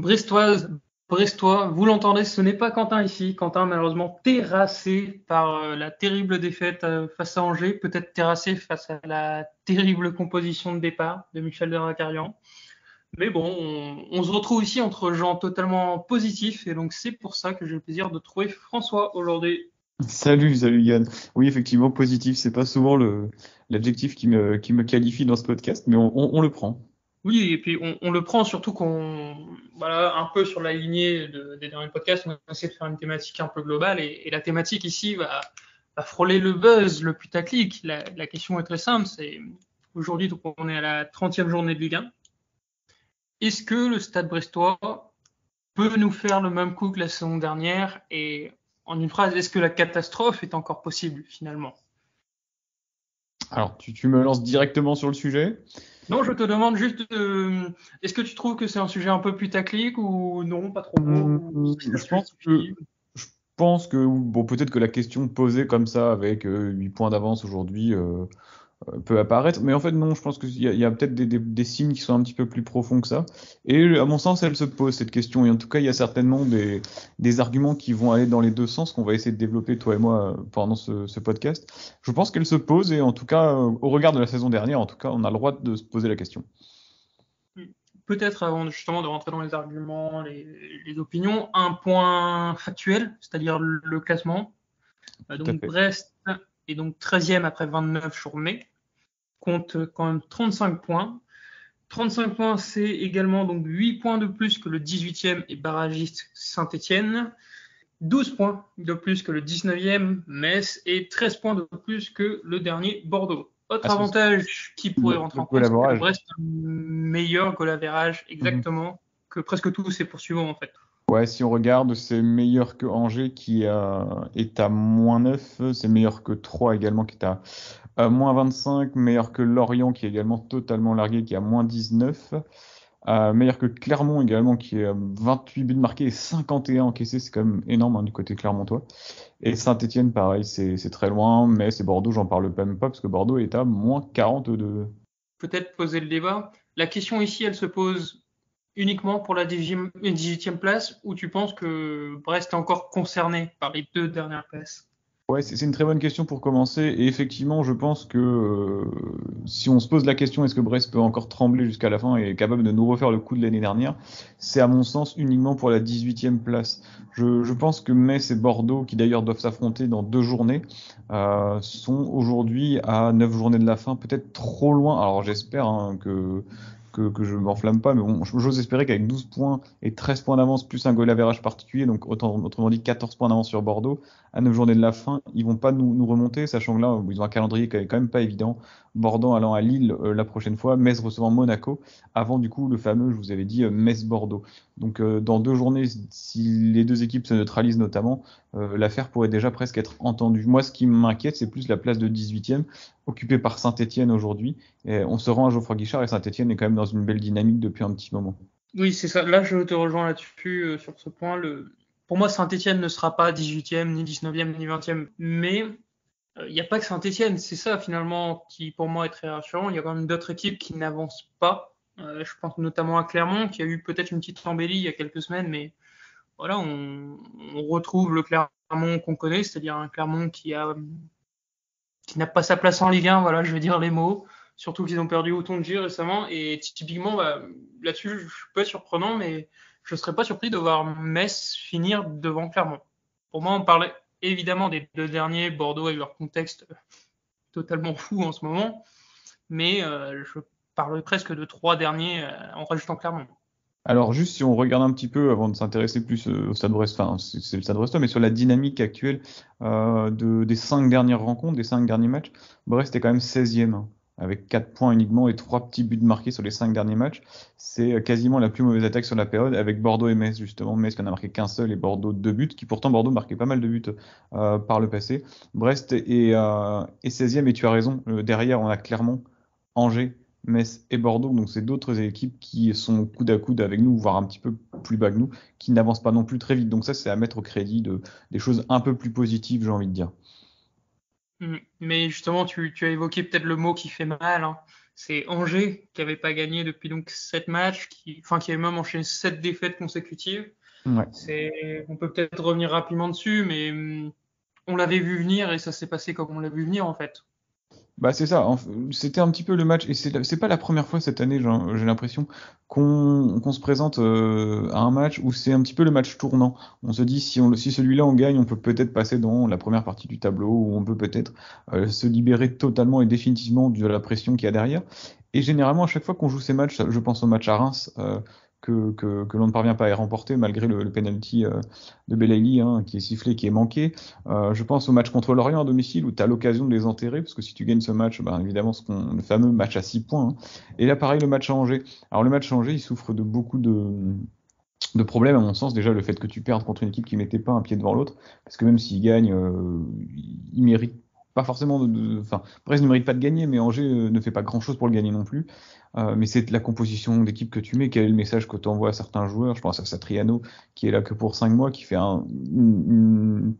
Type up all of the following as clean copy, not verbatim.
Brestoise, Brestois, vous l'entendez, ce n'est pas Quentin ici. Quentin, malheureusement, terrassé par la terrible défaite face à Angers, peut-être terrassé face à la terrible composition de départ de Michel Derakarian. Mais bon, on se retrouve ici entre gens totalement positifs, et donc c'est pour ça que j'ai le plaisir de trouver François aujourd'hui. Salut Yann. Oui, effectivement, positif, c'est pas souvent l'adjectif qui me qualifie dans ce podcast, mais on le prend. Oui, et puis on le prend surtout voilà, un peu sur la lignée des derniers podcasts, on essaie de faire une thématique un peu globale, et la thématique ici va frôler le buzz, le putaclic. La question est très simple, c'est aujourd'hui, donc on est à la 30e journée de Ligue 1. Est-ce que le Stade Brestois peut nous faire le même coup que la saison dernière? Et en une phrase, est-ce que la catastrophe est encore possible finalement? Alors, tu me lances directement sur le sujet. Non, je te demande juste, est-ce que tu trouves que c'est un sujet un peu putaclic ou non, pas trop, ou ça Je se pense que, justifie? je pense que bon, peut-être que la question posée comme ça, avec 8 points d'avance aujourd'hui, peut apparaître. Mais en fait, non, je pense qu'il y a peut-être des signes qui sont un petit peu plus profonds que ça. Et à mon sens, elle se pose, cette question. Et en tout cas, il y a certainement des arguments qui vont aller dans les deux sens, qu'on va essayer de développer, toi et moi, pendant ce podcast. Je pense qu'elle se pose, et en tout cas, au regard de la saison dernière, en tout cas, on a le droit de se poser la question. Peut-être avant justement de rentrer dans les arguments, les opinions, un point factuel, c'est-à-dire le classement. Tout à Donc fait. Brest est donc 13e après 29 journées, compte quand même 35 points. 35 points, c'est également donc 8 points de plus que le 18e et barragiste Saint-Étienne, 12 points de plus que le 19e Metz et 13 points de plus que le dernier Bordeaux. Ah, Autre avantage qui pourrait rentrer le en compte, c'est que collaborage. Brest a un meilleur goal average Mhm. exactement que presque tous ses poursuivants en fait. Ouais, si on regarde, c'est meilleur que Angers est à -9, c'est meilleur que Troyes également qui est à -25, meilleur que Lorient qui est également totalement largué qui est à -19, meilleur que Clermont également qui est à 28 buts marqués et 51 encaissés, c'est quand même énorme, hein, du côté clermontois. Et Saint-Étienne, pareil, c'est très loin, mais c'est Bordeaux, j'en parle même pas parce que Bordeaux est à -42. Peut-être poser le débat. La question ici, elle se pose uniquement pour la 18e place, ou tu penses que Brest est encore concerné par les deux dernières places? Ouais, c'est une très bonne question pour commencer. Et effectivement, je pense que si on se pose la question, est-ce que Brest peut encore trembler jusqu'à la fin et est capable de nous refaire le coup de l'année dernière, c'est à mon sens uniquement pour la 18e place. Je pense que Metz et Bordeaux, qui d'ailleurs doivent s'affronter dans 2 journées, sont aujourd'hui à 9 journées de la fin, peut-être trop loin. Alors j'espère, hein, que je m'enflamme pas, mais bon, j'ose espérer qu'avec 12 points et 13 points d'avance plus un goal average particulier, donc autrement dit 14 points d'avance sur Bordeaux, à 9 journées de la fin, ils vont pas nous remonter, sachant que là, ils ont un calendrier qui est quand même pas évident. Bordeaux allant à Lille la prochaine fois, Metz recevant Monaco, avant du coup le fameux, je vous avais dit, Metz-Bordeaux. Donc dans 2 journées, si les deux équipes se neutralisent notamment, l'affaire pourrait déjà presque être entendue. Moi, ce qui m'inquiète, c'est plus la place de 18e, occupée par Saint-Étienne aujourd'hui. Et on se rend à Geoffroy Guichard et Saint-Étienne est quand même dans une belle dynamique depuis un petit moment. Oui, c'est ça. Là, je te rejoins là-dessus, sur ce point. Pour moi, Saint-Etienne ne sera pas 18e, ni 19e, ni 20e. Mais il n'y a pas que Saint-Etienne. C'est ça, finalement, qui, pour moi, est très rassurant. Il y a quand même d'autres équipes qui n'avancent pas. Je pense notamment à Clermont, qui a eu peut-être une petite embellie il y a quelques semaines, mais voilà, on retrouve le Clermont qu'on connaît, c'est-à-dire un Clermont qui n'a pas sa place en Ligue 1, voilà, je vais dire les mots. Surtout qu'ils ont perdu Otonji récemment. Et typiquement, là-dessus, je peux être surprenant, mais je ne serais pas surpris de voir Metz finir devant Clermont. Pour moi, on parlait évidemment des deux derniers, Bordeaux avec leur contexte totalement fou en ce moment, mais je parlerai presque de trois derniers en rajoutant Clermont. Alors juste si on regarde un petit peu avant de s'intéresser plus au Stade Brest, enfin c'est le Stade Brestois, mais sur la dynamique actuelle des 5 dernières rencontres, des 5 derniers matchs, Brest est quand même 16e, hein, avec 4 points uniquement et 3 petits buts marqués sur les 5 derniers matchs. C'est quasiment la plus mauvaise attaque sur la période, avec Bordeaux et Metz justement. Metz qui en a marqué qu'un seul et Bordeaux 2 buts, qui pourtant Bordeaux marquait pas mal de buts par le passé. Brest est 16e et tu as raison, derrière on a Clermont, Angers, Metz et Bordeaux. Donc c'est d'autres équipes qui sont coude à coude avec nous, voire un petit peu plus bas que nous, qui n'avancent pas non plus très vite. Donc ça, c'est à mettre au crédit des choses un peu plus positives, j'ai envie de dire. Mais justement, tu as évoqué peut-être le mot qui fait mal, hein. C'est Angers qui avait pas gagné depuis donc 7 matchs, qui avait même enchaîné 7 défaites consécutives. Ouais. On peut peut-être revenir rapidement dessus, mais on l'avait vu venir et ça s'est passé comme on l'a vu venir en fait. Bah c'est ça, c'était un petit peu le match, et c'est pas la première fois cette année, j'ai l'impression, qu'on se présente à un match où c'est un petit peu le match tournant. On se dit, si celui-là on gagne, on peut peut-être passer dans la première partie du tableau, ou on peut peut-être se libérer totalement et définitivement de la pression qu'il y a derrière. Et généralement, à chaque fois qu'on joue ces matchs, je pense au match à Reims, que l'on ne parvient pas à remporter malgré le penalty de Belaïli, hein, qui est sifflé, qui est manqué. Je pense au match contre Lorient à domicile où tu as l'occasion de les enterrer, parce que si tu gagnes ce match, ben, évidemment, le fameux match à 6 points. Hein. Et là, pareil, le match à Angers. Alors, le match à Angers, il souffre de beaucoup de problèmes, à mon sens. Déjà, le fait que tu perdes contre une équipe qui mettait pas un pied devant l'autre, parce que même s'ils gagnent, ils méritent pas forcément enfin, Brest ne mérite pas de gagner, mais Angers ne fait pas grand-chose pour le gagner non plus. Mais c'est la composition d'équipe que tu mets, quel est le message que tu envoies à certains joueurs. Je pense à Satriano, qui est là que pour 5 mois, qui fait une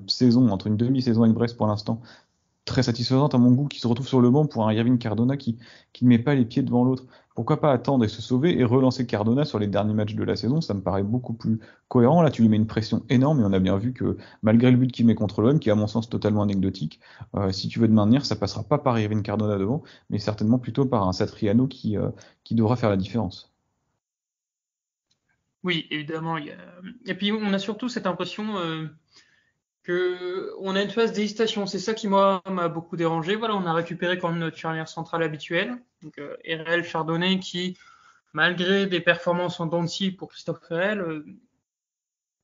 saison, entre une demi-saison avec Brest pour l'instant, très satisfaisante à mon goût, qui se retrouve sur le banc pour un Irving Cardona qui ne met pas les pieds devant l'autre. Pourquoi pas attendre et se sauver et relancer Cardona sur les derniers matchs de la saison? Ça me paraît beaucoup plus cohérent. Là, tu lui mets une pression énorme et on a bien vu que malgré le but qu'il met contre l'OM, qui est à mon sens totalement anecdotique, si tu veux te maintenir, ça passera pas par Irving Cardona devant, mais certainement plutôt par un Satriano qui devra faire la différence. Oui, évidemment. Et puis on a surtout cette impression que on a une phase d'hésitation. C'est ça qui moi m'a beaucoup dérangé. Voilà, on a récupéré quand même notre charnière centrale habituelle, donc RL Chardonnay qui, malgré des performances en dents de scie pour Christophe Ferrel,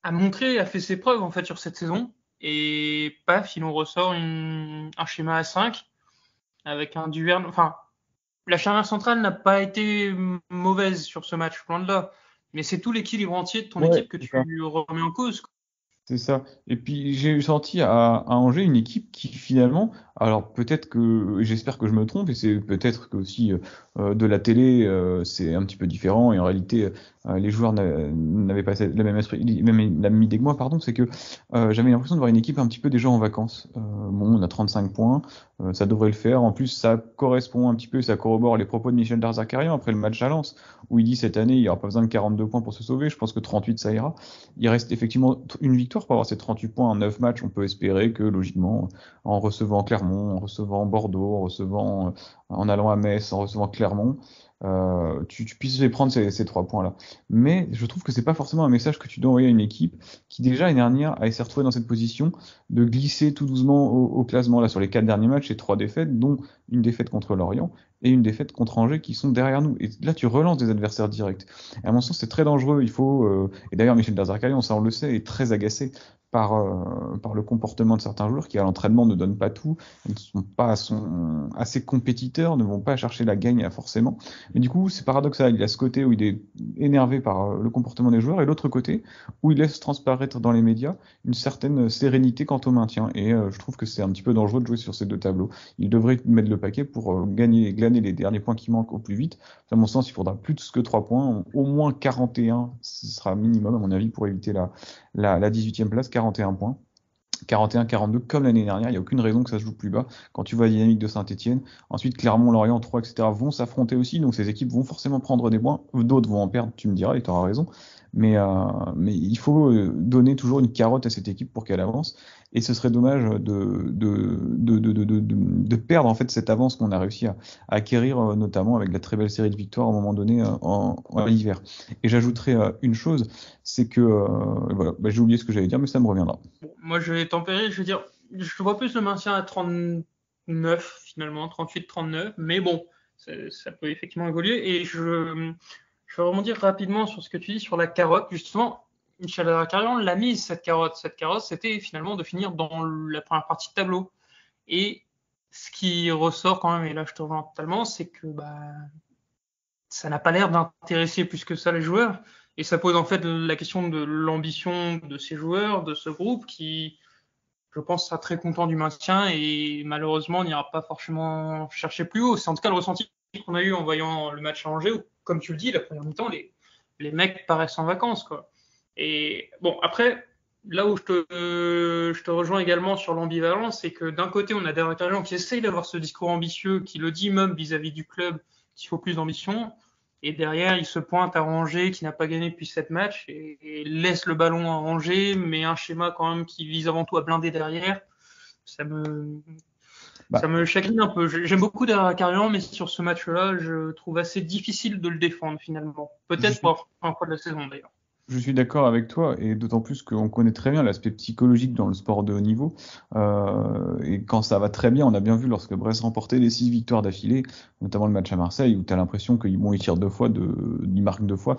a fait ses preuves en fait sur cette saison. Et paf, il nous ressort un schéma à 5 avec un Duverne. Enfin, la charnière centrale n'a pas été mauvaise sur ce match, loin de là. Mais c'est tout l'équilibre entier de ton Ouais, équipe que c'est ça. tu remets en cause. C'est ça. Et puis j'ai eu senti à Angers une équipe qui finalement, alors peut-être que, j'espère que je me trompe, et c'est peut-être que aussi de la télé c'est un petit peu différent, et en réalité les joueurs n'avaient pas le même esprit, même la même idée que moi, pardon, c'est que j'avais l'impression de voir une équipe un petit peu déjà en vacances. Bon, on a 35 points, ça devrait le faire. En plus, ça correspond un petit peu, ça corrobore les propos de Michel Darzacarian après le match à Lens, où il dit cette année il n'y aura pas besoin de 42 points pour se sauver. Je pense que 38 ça ira. Il reste effectivement une victoire pour avoir ces 38 points en 9 matchs. On peut espérer que, logiquement, en recevant Clermont, en recevant Bordeaux, en allant à Metz, en recevant Clermont, tu puisses les prendre ces 3 points-là. Mais je trouve que c'est pas forcément un message que tu dois envoyer à une équipe qui, déjà, l'année dernière, s'est retrouvée dans cette position de glisser tout doucement au classement. Là, sur les 4 derniers matchs, c'est 3 défaites, dont une défaite contre Lorient et une défaite contre Angers qui sont derrière nous. Et là, tu relances des adversaires directs. Et à mon sens, c'est très dangereux. Et d'ailleurs, Michel Derzakarian, ça on le sait, est très agacé par le comportement de certains joueurs qui à l'entraînement ne donnent pas tout, ne sont pas assez compétiteurs, ne vont pas chercher la gagne forcément. Mais du coup, c'est paradoxal. Il y a ce côté où il est énervé par le comportement des joueurs et l'autre côté où il laisse transparaître dans les médias une certaine sérénité quant au maintien. Et je trouve que c'est un petit peu dangereux de jouer sur ces deux tableaux. Il devrait mettre le paquet pour glaner les derniers points qui manquent au plus vite. À mon sens, il faudra plus que 3 points, au moins 41, ce sera minimum à mon avis pour éviter la 18e place, 41 points. 41-42 comme l'année dernière, il n'y a aucune raison que ça se joue plus bas. Quand tu vois la dynamique de Saint-Etienne, ensuite Clermont, Lorient, 3, etc. vont s'affronter aussi, donc ces équipes vont forcément prendre des points, d'autres vont en perdre, tu me diras, et tu auras raison. Mais il faut donner toujours une carotte à cette équipe pour qu'elle avance, et ce serait dommage de perdre en fait cette avance qu'on a réussi à acquérir, notamment avec la très belle série de victoires à un moment donné en hiver. Et j'ajouterai une chose, c'est que, voilà, j'ai oublié ce que j'allais dire, mais ça me reviendra. Bon, moi, je vais tempérer. Je veux dire, je vois plus le maintien à 39, finalement, 38-39. Mais bon, ça peut effectivement évoluer. Et je vais rebondir rapidement sur ce que tu dis sur la carotte. Justement, Michel Carrion l'a mise, cette carotte. Cette carotte, c'était finalement de finir dans la première partie de tableau. Et ce qui ressort quand même, et là je te rejoins totalement, c'est que ça n'a pas l'air d'intéresser plus que ça les joueurs. Et ça pose en fait la question de l'ambition de ces joueurs, de ce groupe qui, je pense, sera très content du maintien et malheureusement n'ira pas forcément chercher plus haut. C'est en tout cas le ressenti qu'on a eu en voyant le match à Angers où, comme tu le dis, la première mi-temps, les mecs paraissent en vacances, quoi. Et bon, après, là où je te rejoins également sur l'ambivalence, c'est que d'un côté, on a des Carrion qui essayent d'avoir ce discours ambitieux, qui le dit même vis-à-vis du club qu'il faut plus d'ambition. Et derrière, il se pointe à Angers, qui n'a pas gagné depuis 7 matchs, et laisse le ballon à Angers, mais un schéma quand même qui vise avant tout à blinder derrière. Ça me, Bah, ça me chagrine un peu. J'aime beaucoup Derrick Carrion, mais sur ce match-là, je trouve assez difficile de le défendre finalement. je Peut-être suis, pour la première fois de la saison d'ailleurs. Je suis d'accord avec toi, et d'autant plus qu'on connaît très bien l'aspect psychologique dans le sport de haut niveau. Et quand ça va très bien, on a bien vu lorsque Brest remportait les 6 victoires d'affilée, notamment le match à Marseille, où tu as l'impression qu'ils tirent 2 fois, ils marquent 2 fois,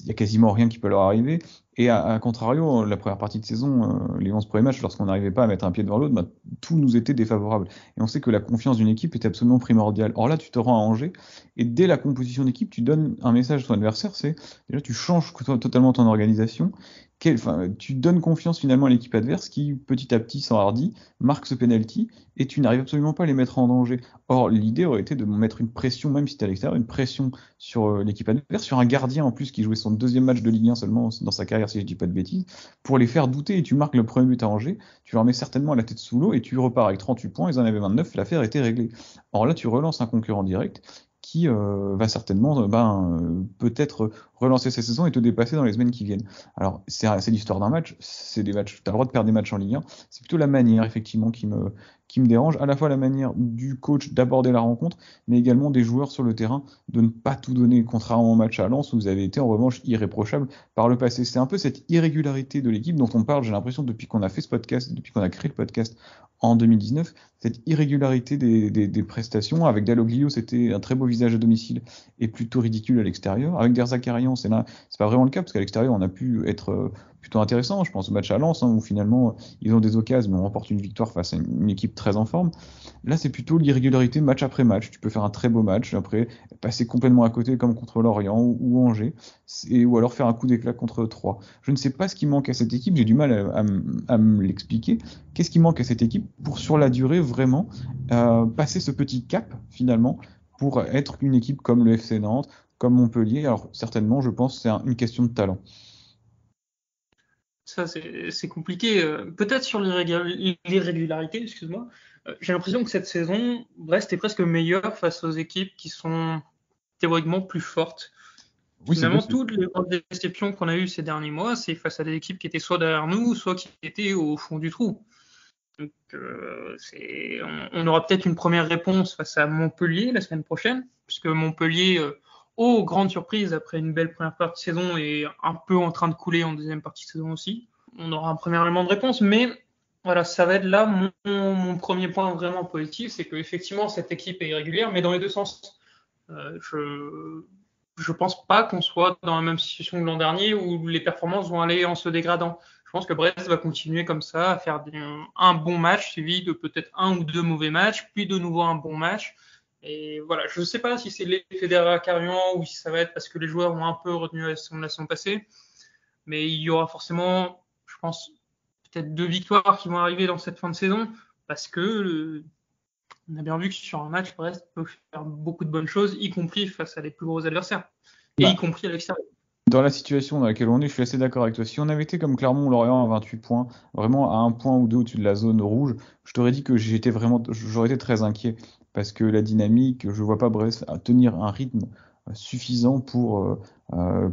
il y a quasiment rien qui peut leur arriver. Et à contrario, la première partie de saison, les 11 premiers matchs, lorsqu'on n'arrivait pas à mettre un pied devant l'autre, bah, tout nous était défavorable. Et on sait que la confiance d'une équipe est absolument primordiale. Or là, tu te rends à Angers, et dès la composition d'équipe, tu donnes un message à ton adversaire, c'est déjà, tu changes totalement ton organisation. Tu donnes confiance finalement à l'équipe adverse qui, petit à petit, s'enhardit, marque ce penalty, et tu n'arrives absolument pas à les mettre en danger. Or, l'idée aurait été de mettre une pression, même si tu es à l'extérieur, une pression sur l'équipe adverse, sur un gardien en plus qui jouait son deuxième match de Ligue 1 seulement dans sa carrière, si je dis pas de bêtises, pour les faire douter. Et tu marques le premier but à Angers, tu leur mets certainement la tête sous l'eau, et tu repars avec 38 points, ils en avaient 29, l'affaire était réglée. Or là, tu relances un concurrent direct qui va certainement peut-être relancer sa saison et te dépasser dans les semaines qui viennent. Alors, c'est l'histoire d'un match, c'est des matchs, tu as le droit de perdre des matchs en Ligue 1, c'est plutôt la manière, effectivement, qui me dérange, à la fois la manière du coach d'aborder la rencontre, mais également des joueurs sur le terrain de ne pas tout donner, contrairement au match à Lens, où vous avez été en revanche irréprochable par le passé. C'est un peu cette irrégularité de l'équipe dont on parle, j'ai l'impression, depuis qu'on a fait ce podcast, depuis qu'on a créé le podcast en 2019, cette irrégularité des prestations. Avec Dalloglio, c'était un très beau visage à domicile et plutôt ridicule à l'extérieur. Avec Der Zakarian, c'est pas vraiment le cas, parce qu'à l'extérieur, on a pu être plutôt intéressant. Je pense au match à Lens, où finalement, ils ont des occasions, mais on remporte une victoire face à une équipe très en forme. Là, c'est plutôt l'irrégularité match après match. Tu peux faire un très beau match, après passer complètement à côté, comme contre Lorient ou Angers, ou alors faire un coup d'éclat contre Troyes. Je ne sais pas ce qui manque à cette équipe, j'ai du mal à me l'expliquer. Qu'est-ce qui manque à cette équipe pour, sur la durée, vraiment passer ce petit cap, finalement, pour être une équipe comme le FC Nantes, comme Montpellier? Alors, certainement, je pense que c'est une question de talent. Ça, c'est compliqué. Peut-être sur l'irrégularité, excuse-moi. J'ai l'impression que cette saison, Brest est presque meilleur face aux équipes qui sont théoriquement plus fortes. Oui, c'est Finalement, possible. toutes les grosses déceptions qu'on a eues ces derniers mois, c'est face à des équipes qui étaient soit derrière nous, soit qui étaient au fond du trou. Donc, on aura peut-être une première réponse face à Montpellier la semaine prochaine, puisque Montpellier, grande surprise, après une belle première partie de saison, est un peu en train de couler en deuxième partie de saison aussi. On aura un premier élément de réponse, mais voilà, ça va être là mon premier point vraiment positif, c'est qu'effectivement, cette équipe est irrégulière, mais dans les deux sens. Je pense pas qu'on soit dans la même situation que l'an dernier où les performances vont aller en se dégradant. Je pense que Brest va continuer comme ça à faire un bon match suivi de peut-être un ou deux mauvais matchs, puis de nouveau un bon match. Et voilà, je ne sais pas si c'est l'effet derrière Carrion ou si ça va être parce que les joueurs ont un peu retenu la saison passée, mais il y aura forcément, je pense, peut-être deux victoires qui vont arriver dans cette fin de saison parce que on a bien vu que sur un match, Brest peut faire beaucoup de bonnes choses, y compris face à les plus gros adversaires, et y Bah, compris à l'extérieur. dans la situation dans laquelle on est, je suis assez d'accord avec toi. Si on avait été comme Clermont-Lorient à 28 points, vraiment à un point ou deux au-dessus de la zone rouge, je t'aurais dit que j'aurais été très inquiet parce que la dynamique, je vois pas Brest à tenir un rythme suffisant pour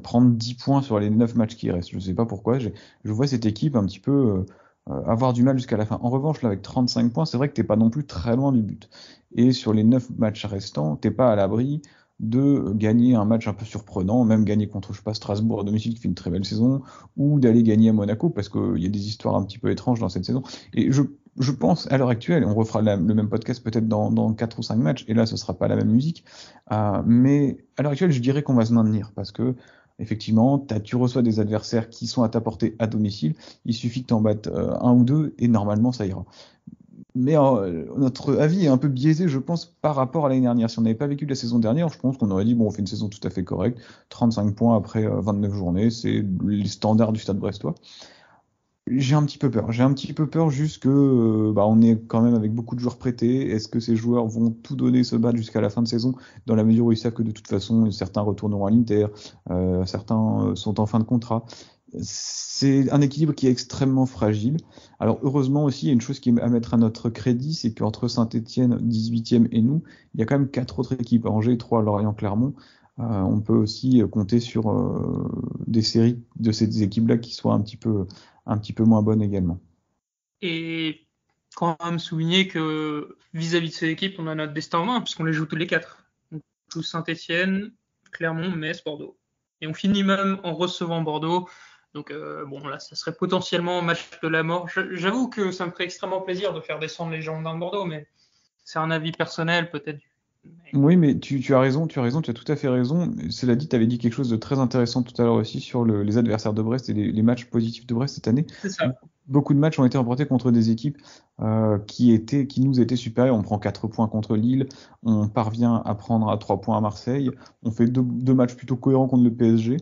prendre 10 points sur les 9 matchs qui restent. Je sais pas pourquoi, je vois cette équipe un petit peu avoir du mal jusqu'à la fin. En revanche, là, avec 35 points, c'est vrai que t'es pas non plus très loin du but. Et sur les 9 matchs restants, t'es pas à l'abri de gagner un match un peu surprenant, même gagner contre, je sais pas, Strasbourg à domicile qui fait une très belle saison, ou d'aller gagner à Monaco, parce qu'il y a des histoires un petit peu étranges dans cette saison. Et je pense, à l'heure actuelle, on refera le même podcast peut-être dans 4 ou 5 matchs, et là, ce sera pas la même musique, mais à l'heure actuelle, je dirais qu'on va se maintenir, parce que effectivement, tu reçois des adversaires qui sont à ta portée à domicile, il suffit que tu en battes un ou deux, et normalement, ça ira. Mais notre avis est un peu biaisé, je pense, par rapport à l'année dernière. Si on n'avait pas vécu la saison dernière, je pense qu'on aurait dit, bon, on fait une saison tout à fait correcte, 35 points après 29 journées, c'est les standards du Stade brestois. J'ai un petit peu peur. J'ai un petit peu peur juste que on est quand même avec beaucoup de joueurs prêtés. Est-ce que ces joueurs vont tout donner, se battre jusqu'à la fin de saison, dans la mesure où ils savent que de toute façon, certains retourneront à l'Inter, certains sont en fin de contrat. c'est un équilibre qui est extrêmement fragile. Alors heureusement aussi, il y a une chose qui est à mettre à notre crédit, c'est qu'entre Saint-Étienne, 18e, et nous, il y a quand même 4 autres équipes, Angers, Troyes, Lorient, Clermont. On peut aussi compter sur des séries de ces équipes-là qui soient un petit peu moins bonnes également. Et quand même souligner que vis-à-vis de ces équipes, on a notre destin en main, puisqu'on les joue tous les 4. On joue Saint-Étienne, Clermont, Metz, Bordeaux. Et on finit même en recevant Bordeaux. Donc bon, là, ça serait potentiellement un match de la mort. J'avoue que ça me ferait extrêmement plaisir de faire descendre les Girondins de Bordeaux, mais c'est un avis personnel peut-être. Mais Oui, mais tu as raison, tu as tout à fait raison. Cela dit, tu avais dit quelque chose de très intéressant tout à l'heure aussi sur les adversaires de Brest et les matchs positifs de Brest cette année. c'est ça. Beaucoup de matchs ont été remportés contre des équipes qui nous étaient supérieures. On prend 4 points contre Lille, on parvient à prendre à 3 points à Marseille, on fait deux matchs plutôt cohérents contre le PSG.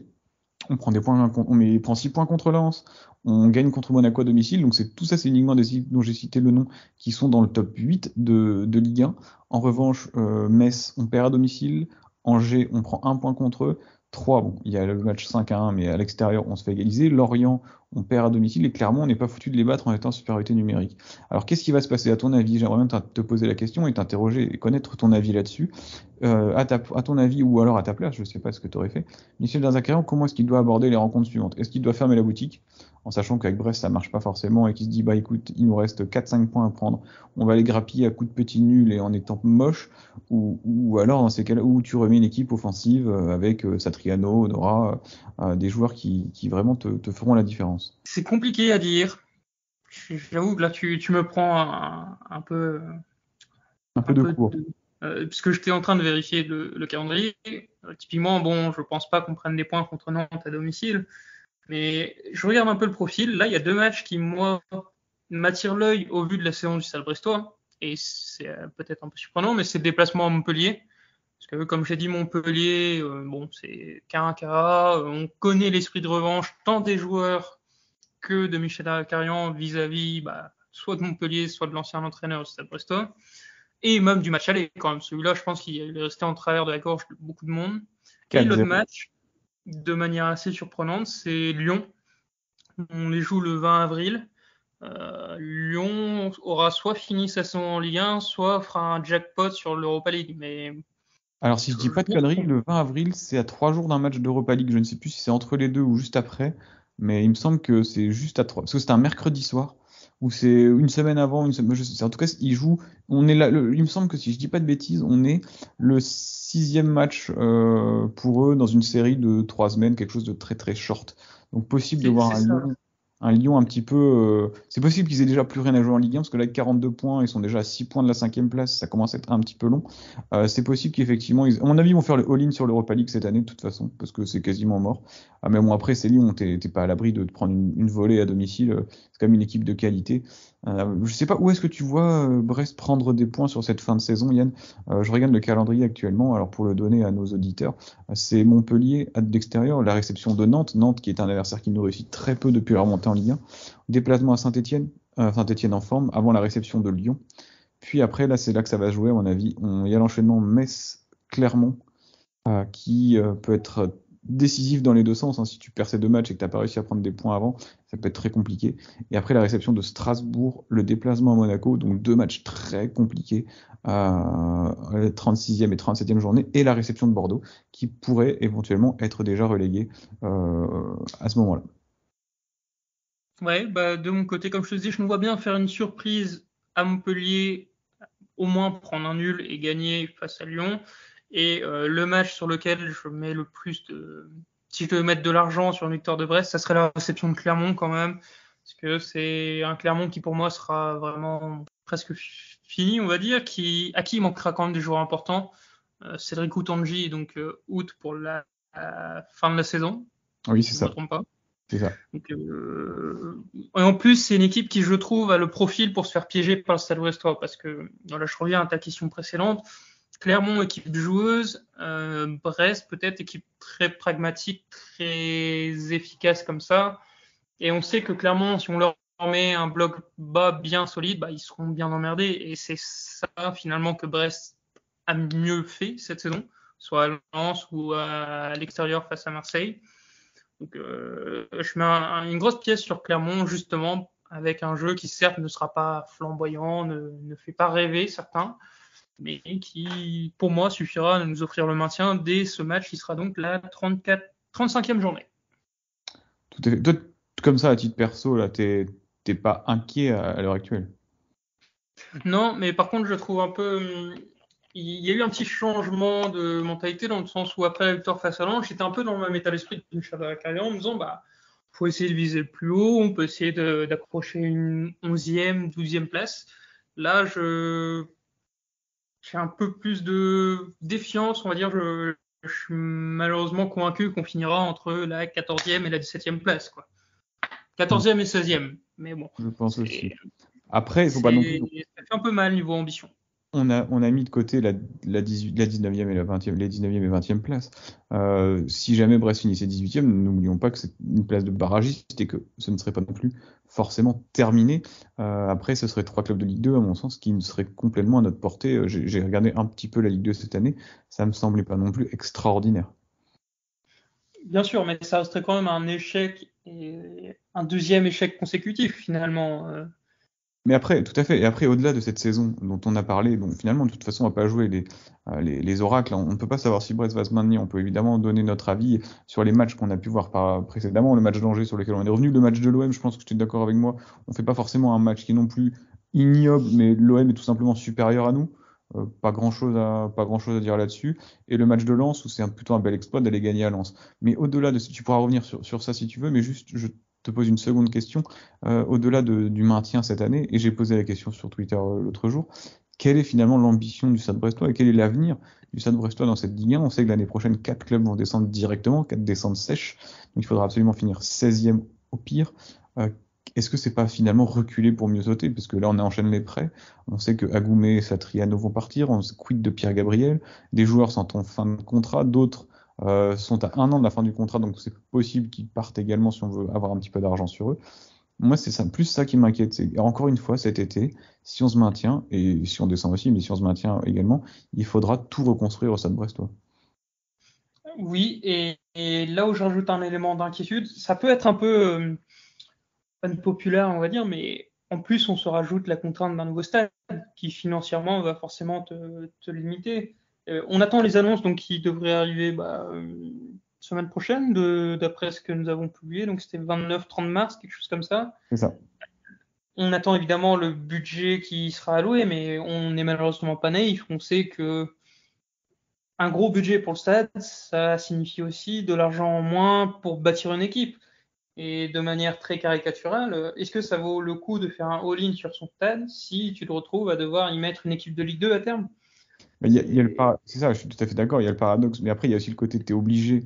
On prend des points, on prend 6 points contre Lens, on gagne contre Monaco à domicile. Donc tout ça, c'est uniquement des équipes dont j'ai cité le nom qui sont dans le top 8 de Ligue 1. En revanche, Metz, on perd à domicile. Angers, on prend 1 point contre eux. 3, bon, il y a le match 5-1, mais à l'extérieur, on se fait égaliser. Lorient, on perd à domicile. Et clairement, on n'est pas foutu de les battre en étant en supériorité numérique. Alors, qu'est-ce qui va se passer à ton avis? J'aimerais bien te poser la question et t'interroger et connaître ton avis là-dessus. À ton avis, ou alors à ta place, je ne sais pas ce que tu aurais fait. Michel Derzakarian, comment est-ce qu'il doit aborder les rencontres suivantes? Est-ce qu'il doit fermer la boutique, en sachant qu'avec Brest, ça marche pas forcément, et qu'il se dit, bah écoute, il nous reste 4-5 points à prendre, on va les grappiller à coups de petits nuls et en étant moche, ou alors dans ces cas-là, où tu remets une équipe offensive avec Satriano, Nora, des joueurs qui vraiment te feront la différence. C'est compliqué à dire. J'avoue que là, tu me prends Un peu un de peu cours. de, puisque j'étais en train de vérifier le calendrier. Typiquement, bon, je pense pas qu'on prenne des points contre Nantes à domicile, mais je regarde un peu le profil. Là, il y a 2 matchs qui, moi, m'attirent l'œil au vu de la saison du Stade Brestois. Et c'est peut-être un peu surprenant, mais c'est le déplacement à Montpellier. Parce que, comme j'ai dit, Montpellier, bon, c'est Caracara. On connaît l'esprit de revanche tant des joueurs que de Michel Acarian vis-à-vis bah, soit de Montpellier, soit de l'ancien entraîneur du Stade Brestois. Et même du match aller, quand même. Celui-là, je pense qu'il est resté en travers de la gorge de beaucoup de monde. Et l'autre 4-0. match, de manière assez surprenante, c'est Lyon. On les joue le 20 avril. Lyon aura soit fini sa saison en Ligue 1, soit fera un jackpot sur l'Europa League. Mais Alors, si je dis pas de je me conneries, trompe. le 20 avril, c'est à 3 jours d'un match d'Europa League. Je ne sais plus si c'est entre les deux ou juste après, mais il me semble que c'est juste à 3. Parce que c'est un mercredi soir, ou c'est une semaine avant, une semaine. En tout cas, ils jouent. On est là. Il me semble que si je dis pas de bêtises, on est le 6e match pour eux dans une série de 3 semaines, quelque chose de très très short. Donc, possible de voir C'est ça. un Lyon un petit peu. C'est possible qu'ils aient déjà plus rien à jouer en Ligue 1, parce que là, avec 42 points, ils sont déjà à 6 points de la 5e place. Ça commence à être un petit peu long. C'est possible qu'effectivement, à mon avis, ils vont faire le all-in sur l'Europa League cette année, de toute façon, parce que c'est quasiment mort. Mais bon, après, c'est Lyon, t'es pas à l'abri de te prendre une volée à domicile. C'est quand même une équipe de qualité. Je sais pas où est-ce que tu vois Brest prendre des points sur cette fin de saison, Yann. Je regarde le calendrier actuellement, alors pour le donner à nos auditeurs, c'est Montpellier à l'extérieur, la réception de Nantes, Nantes qui est un adversaire qui nous réussit très peu depuis la remontée en Ligue 1. Déplacement à Saint-Étienne, Saint-Étienne en forme, avant la réception de Lyon. Puis après, là, c'est là que ça va se jouer, à mon avis. Il y a l'enchaînement Metz-Clermont qui peut être décisif dans les deux sens. Hein. Si tu perds ces 2 matchs et que tu n'as pas réussi à prendre des points avant, ça peut être très compliqué. Et après, la réception de Strasbourg, le déplacement à Monaco, donc 2 matchs très compliqués, la 36e et 37e journée, et la réception de Bordeaux, qui pourrait éventuellement être déjà relégué à ce moment-là. Ouais, bah, de mon côté, comme je te dis, je me vois bien faire une surprise à Montpellier, au moins prendre un nul et gagner face à Lyon. Et le match sur lequel je mets le plus de... Si je devais mettre de l'argent sur une victoire de Brest, ça serait la réception de Clermont quand même. Parce que c'est un Clermont qui pour moi sera vraiment presque fini, on va dire, à qui il manquera quand même des joueurs importants. Cédric Outanji, donc out pour la fin de la saison, Oui, c'est si je ne me ça. trompe pas. C'est ça. Donc, et en plus, c'est une équipe qui, je trouve, a le profil pour se faire piéger par le Stade Brestois. Parce que, voilà, je reviens à ta question précédente. Clermont, équipe joueuse. Brest, peut-être équipe très pragmatique, très efficace comme ça. Et on sait que Clermont, si on leur met un bloc bas bien solide, bah, ils seront bien emmerdés. Et c'est ça, finalement, que Brest a mieux fait cette saison, soit à Lens ou à l'extérieur face à Marseille. Donc, je mets une grosse pièce sur Clermont, justement, avec un jeu qui, certes, ne sera pas flamboyant, ne fait pas rêver certains, mais qui, pour moi, suffira à nous offrir le maintien dès ce match qui sera donc la 35e journée. Tout à fait. Toi, comme ça, à titre perso, là, t'es pas inquiet à l'heure actuelle? Non, mais par contre, je trouve un peu. Il y a eu un petit changement de mentalité dans le sens où après la victoire face à Lens, j'étais un peu dans le même état d'esprit de Michel Carrière en me disant faut essayer de viser le plus haut, on peut essayer d'accrocher une 11e, 12e place. Là, j'ai un peu plus de défiance, on va dire. Je suis malheureusement convaincu qu'on finira entre la 14e et la 17e place, quoi. 14e et 16e, mais bon, Je pense aussi. Après, il faut pas non plus. ça fait un peu mal niveau ambition. On a mis de côté la 19e et la 20e, les 19e et 20e places. Si jamais Brest finissait 18e, n'oublions pas que c'est une place de barragiste et que ce ne serait pas non plus forcément terminé. Après, ce serait 3 clubs de Ligue 2, à mon sens, qui ne seraient complètement à notre portée. J'ai regardé un petit peu la Ligue 2 cette année, ça me semblait pas non plus extraordinaire. Bien sûr, mais ça resterait quand même un échec et un deuxième échec consécutif finalement. Mais après, tout à fait. Et après, au-delà de cette saison dont on a parlé, donc finalement, de toute façon, on va pas jouer les oracles. On ne peut pas savoir si Brest va se maintenir. On peut évidemment donner notre avis sur les matchs qu'on a pu voir précédemment, le match d'Angers sur lequel on est revenu, le match de l'OM. Je pense que tu es d'accord avec moi. On fait pas forcément un match qui est non plus ignoble, mais l'OM est tout simplement supérieur à nous. Pas grand-chose à dire là-dessus. Et le match de Lens, où c'est plutôt un bel exploit d'aller gagner à Lens. Mais au-delà de ça, tu pourras revenir sur ça si tu veux, mais juste, je te pose une seconde question. Au-delà du maintien cette année, et j'ai posé la question sur Twitter l'autre jour, quelle est finalement l'ambition du Stade Brestois et quel est l'avenir du Stade Brestois dans cette Ligue 1? On sait que l'année prochaine, 4 clubs vont descendre directement, 4 descentes sèches, donc il faudra absolument finir 16e au pire. Euh, Est-ce que c'est pas finalement reculer pour mieux sauter? Parce que là, on enchaîne les prêts. On sait que Agoumé et Satriano vont partir. On se quid de Pierre Gabriel. Des joueurs sont en fin de contrat. D'autres sont à 1 an de la fin du contrat. Donc c'est possible qu'ils partent également si on veut avoir un petit peu d'argent sur eux. Moi, c'est ça, plus ça qui m'inquiète. C'est encore une fois cet été, si on se maintient, et si on descend aussi, mais si on se maintient également, il faudra tout reconstruire au Stade Brestois. Oui, et là où je rajoute un élément d'inquiétude, ça peut être un peu unpopulaire, on va dire, mais en plus on se rajoute la contrainte d'un nouveau stade qui financièrement va forcément te limiter. On attend les annonces donc qui devraient arriver semaine prochaine, d'après ce que nous avons publié, donc c'était 29-30 mars, quelque chose comme ça. C'est ça. On attend évidemment le budget qui sera alloué, mais on n'est malheureusement pas naïf. On sait que un gros budget pour le stade, ça signifie aussi de l'argent en moins pour bâtir une équipe. Et de manière très caricaturale, est-ce que ça vaut le coup de faire un all-in sur son stade si tu te retrouves à devoir y mettre une équipe de Ligue 2 à terme? Mais c'est ça, je suis tout à fait d'accord, il y a le paradoxe, mais après, il y a aussi le côté que tu es obligé